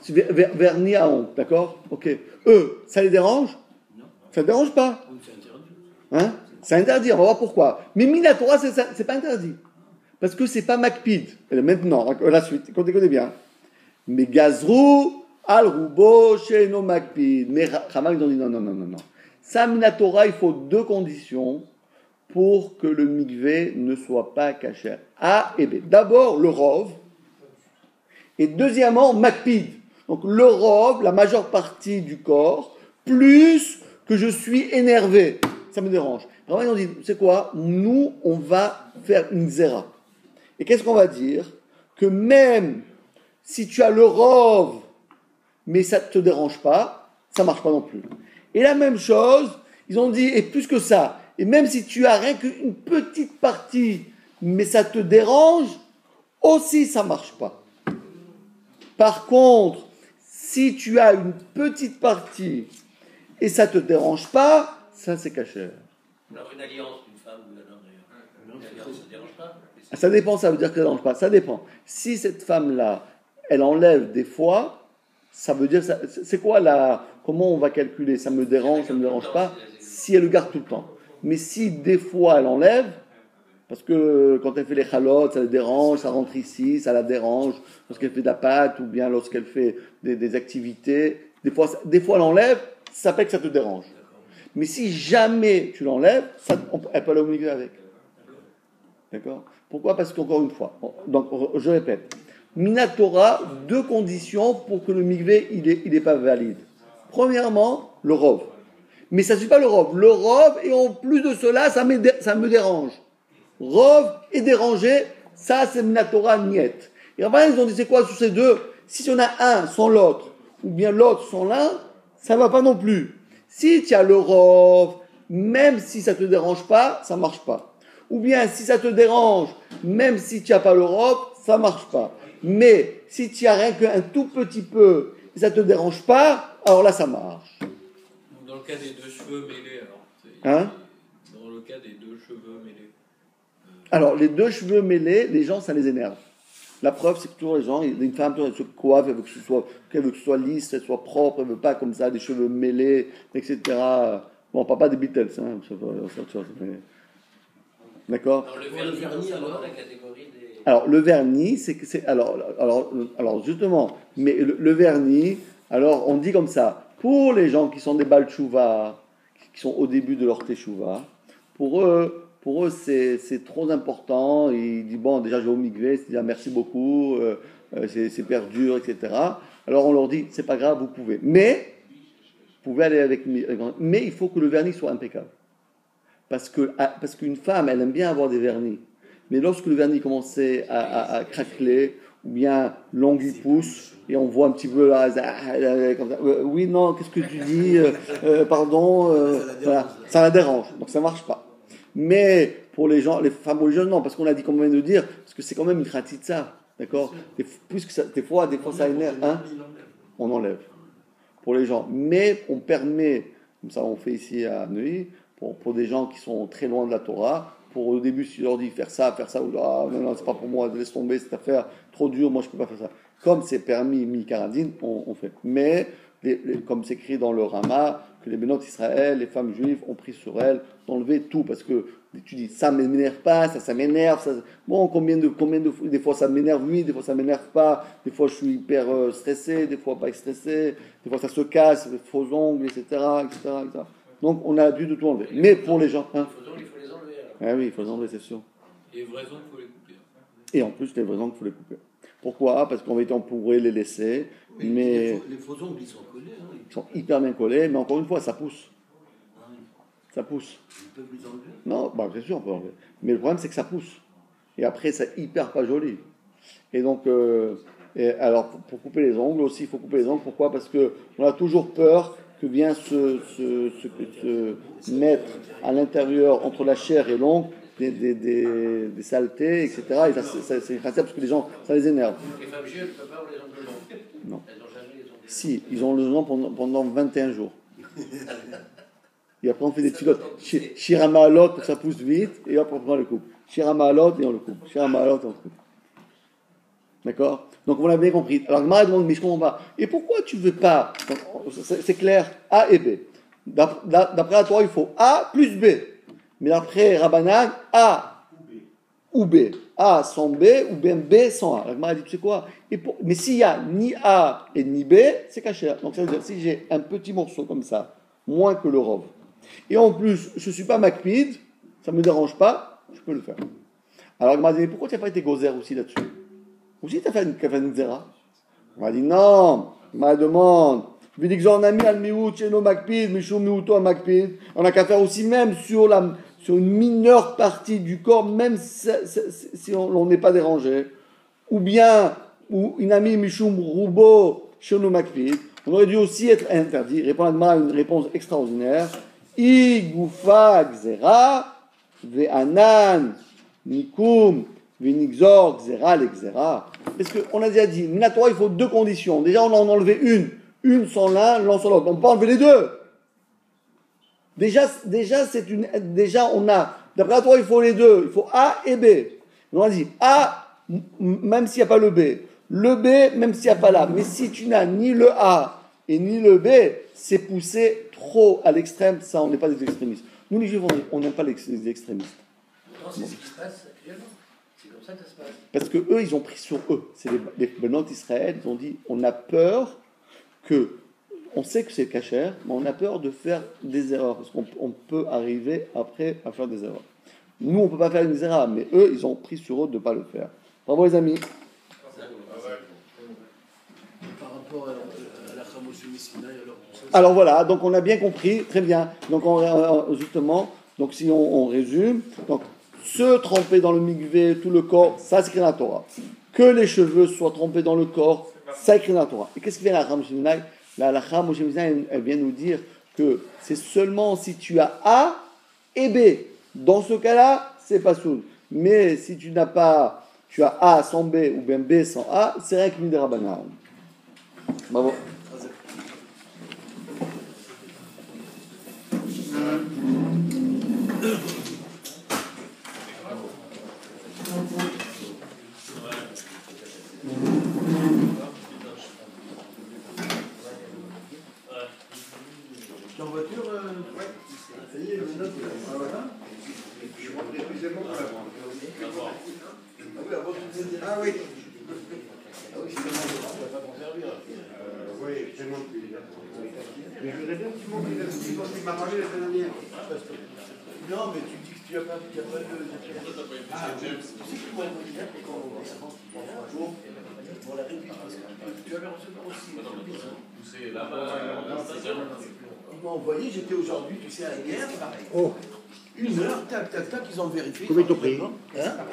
vernissent à honte, d'accord? Ok. Eux, ça les dérange? Non. Ça ne dérange pas. Oui, c'est interdit. Hein? C'est interdit, on va voir pourquoi. Mais Minatora, c'est pas interdit. Parce que c'est pas Makpid. Et maintenant, la suite, écoutez bien. Mais Gazrou, Al-Rubo, Sheino Makpid. Mais Ramal, ils ont dit non. Ça, Minatora, il faut deux conditions pour que le mikvé ne soit pas caché. A et B. D'abord, le Rov. Et deuxièmement, Makpid. Donc le Rov, la majeure partie du corps, plus que je suis énervé. Ça me dérange. Vraiment, ils ont dit, c'est quoi? Nous, on va faire une zéra. Et qu'est-ce qu'on va dire? Que même si tu as le rov, mais ça ne te dérange pas, ça ne marche pas non plus. Et la même chose, ils ont dit, et plus que ça, et même si tu as rien qu'une petite partie, mais ça te dérange, aussi ça ne marche pas. Par contre, si tu as une petite partie et ça ne te dérange pas, ça c'est caché. Alors une alliance d'une femme ou d'un homme d'ailleurs. Une alliance, ça ne dérange pas? Ça dépend, ça veut dire que ça ne dérange pas. Ça dépend. Si cette femme-là, elle enlève des fois, ça veut dire, c'est quoi comment on va calculer? Ça me dérange, ça ne me dérange pas? Si elle le garde tout le temps. Mais si des fois elle enlève, parce que quand elle fait les chalotes, ça la dérange, ça rentre ici, ça la dérange, lorsqu'elle fait de la pâte ou bien lorsqu'elle fait des activités, des fois elle enlève, ça s'appelle que ça te dérange. Mais si jamais tu l'enlèves, elle peut aller au milieu avec. D'accord? Pourquoi? Parce qu'encore une fois, donc je répète, Minatora, deux conditions pour que le mikvé il est pas valide. Premièrement, le rov. Mais ça ne suffit pas le rov. Le rov, et en plus de cela, ça me dérange. Rov et dérangé, ça c'est Minatora niet. Et enfin, ils ont dit c'est quoi sur ces deux? Si on a un sans l'autre, ou bien l'autre sans l'un, ça ne va pas non plus. Si tu as le rov, même si ça ne te dérange pas, ça ne marche pas. Ou bien, si ça te dérange, même si tu n'as pas le rov, ça ne marche pas. Mais si tu as rien qu'un tout petit peu, et ça ne te dérange pas, alors là, ça marche. Dans le cas des deux cheveux mêlés, alors. Hein? Dans le cas des deux cheveux mêlés. Alors, les deux cheveux mêlés, les gens, ça les énerve. La preuve, c'est que toujours les gens, une femme, elle se coiffe, elle veut que ce soit lisse, elle soit propre, elle ne veut pas comme ça, des cheveux mêlés, etc. Bon, on parle pas des Beatles, hein, c'est autre chose, mais... D'accord? Alors le vernis, ça rentre dans la catégorie des... Alors, le vernis, alors justement, mais le vernis, alors on dit comme ça, pour les gens qui sont des Baal Tshuva, qui sont au début de leur Teshuvah, pour eux c'est trop important, ils disent, bon, déjà, je vais au mikvé, c'est dire merci beaucoup, c'est hyper dur, etc. Alors, on leur dit, c'est pas grave, vous pouvez. Mais, vous pouvez aller avec... Mais il faut que le vernis soit impeccable. Parce qu'une femme, elle aime bien avoir des vernis. Mais lorsque le vernis commençait à craqueler, ou bien l'ongle pousse, et on voit un petit peu là, comme ça, oui, non, qu'est-ce que tu dis, pardon, voilà, ça la dérange, donc ça ne marche pas. Mais pour les gens, les femmes religieuses, non, parce qu'on a dit comment de dire, parce que c'est quand même une khatitsa, d'accord? Des fois ça énerve, hein? On enlève pour les gens. Mais on permet, comme ça on fait ici à Neuilly, pour des gens qui sont très loin de la Torah, pour au début, si tu leur dis faire ça, ou ah, non, c'est pas pour moi, laisse tomber cette affaire, trop dur, moi je peux pas faire ça. Comme c'est permis, mi-karadine, on fait. Mais, comme c'est écrit dans le Rama, que les bénotes Israël, les femmes juives ont pris sur elles d'enlever tout, parce que tu dis, ça ne m'énerve pas, ça m'énerve, ça... Bon, combien de des fois ça m'énerve, oui, des fois ça m'énerve pas, des fois je suis hyper stressé, des fois pas stressé, des fois ça se casse, les faux ongles, etc. Donc on a dû de tout enlever. Mais pour les gens... Hein, Il faut les enlever. Ah oui, il faut les enlever, c'est sûr. Les vrais ongles, il faut les couper. Et en plus, les vrais ongles, il faut les couper. Pourquoi? Parce qu'en vérité, on pourrait les laisser, oui, mais... Les faux ongles, ils sont collés. Hein. Ils sont hyper bien collés, mais encore une fois, ça pousse. Ça pousse. Ils peuvent les enlever. Non, bah, bien sûr, on peut enlever. Mais le problème, c'est que ça pousse. Et après, c'est hyper pas joli. Et donc, alors, pour couper les ongles aussi, il faut couper les ongles. Pourquoi? Parce qu'on a toujours peur que vient se mettre à l'intérieur, entre la chair et l'ongle, des saletés, etc. Et ça, c'est grave parce que les gens, ça les énerve. Les femmes juives ne peuvent pas avoir les ongles longs. Non. Elles n'ont jamais les ongles longs. Si, ils ont le nom pendant 21 jours. Et après, on fait des tulotes. Shiramalot, pour que ça pousse vite, et hop, on prend le coupe. Shiramalot, et on le coupe. Shiramalot, et on le coupe. D'accord? Donc, on l'a bien compris. Alors, Gmara demande, mais je ne comprends pas. Et pourquoi tu ne veux pas? C'est clair, A et B. D'après la Torah, il faut A plus B. Mais d'après Rabbanan, A ou B. A sans B, ou bien B sans A. La Gmara dit, tu sais quoi? Mais s'il n'y a ni A et ni B, c'est caché. Donc, ça veut dire, si j'ai un petit morceau comme ça, moins que le rov, et en plus, je ne suis pas makpid, ça ne me dérange pas, je peux le faire. Alors, il m'a dit, pourquoi tu n'as pas été gozer aussi là-dessus? Aussi, tu as fait une zera. On m'a dit, non, ma demande. On a qu'à faire aussi même sur une mineure partie du corps, même si on n'est pas dérangé. Ou bien, ou inami mishum rubo shono makpid. On aurait dû aussi être interdit. Répondre à une réponse extraordinaire. Igufa gzera ve'anan nikum ve'nigzor gzera l'exera. Parce qu'on a déjà dit, Minatora, il faut deux conditions. Déjà, on en a enlevé une sans l'un sans l'autre. On peut pas enlever les deux. Déjà, on a, d'après la Torah, il faut les deux. Il faut A et B. On a dit A, même s'il n'y a pas le B. Le B, même s'il n'y a pas l'A. Mais si tu n'as ni le A et ni le B, c'est poussé trop à l'extrême. Ça, on n'est pas des extrémistes. Nous, les Juifs, on n'aime pas les extrémistes. Pourtant, c'est ce qui se passe actuellement. C'est comme ça que ça se passe. Parce que eux, ils ont pris sur eux. C'est les Benot Israël. Ils ont dit, on a peur on sait que c'est cachère, mais on a peur de faire des erreurs. Parce qu'on peut arriver après à faire des erreurs. Nous, on ne peut pas faire une erreur, mais eux, ils ont pris sur eux de ne pas le faire. Bravo les amis. Par rapport à la Khamosh Messinaï, alors voilà, donc on a bien compris, très bien. Donc justement, donc si on résume, donc se tremper dans le mikvé, tout le corps, ça c'est écrit dans la Torah. Que les cheveux soient trempés dans le corps, ça écrit dans la Torah. Et qu'est-ce qui vient la Khamosh Messinaï? La Khamosh Messinaï, elle vient nous dire que c'est seulement si tu as A et B. Dans ce cas-là, c'est pas soul. Mais si tu n'as pas, tu as A sans B ou bien B sans A, c'est rien que Midera Banane. Bravo. en voiture, ça y est, le note, voilà. Je rentrais deuxièmement pour la prendre. Ah oui. Ah oui, c'est tellement de ça va pas t'en servir. Oui, tellement de plaisir. Mais je voudrais bien que tu montes les astuces dont tu m'as parlé la semaine dernière. Non, mais tu dis que tu n'as pas de... Ah, tu sais que moi, quand on va un jour, pour la réduire, parce que tu avais recevoir aussi. C'est là-bas. Ils m'ont envoyé, j'étais aujourd'hui, tu sais, à la guerre. Oh. 1 heure, tac, tac, tac, ils ont vérifié. Combien t'ont pris? Hein?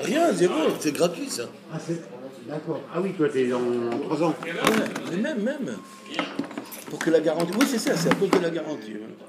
Rien, zéro, c'est gratuit ça. Ah, c'est... D'accord. Ah oui, toi, t'es dans 3 ans. Ouais, mais même. Pour que la garantie. Oui, c'est ça, c'est à cause de la garantie. Ouais.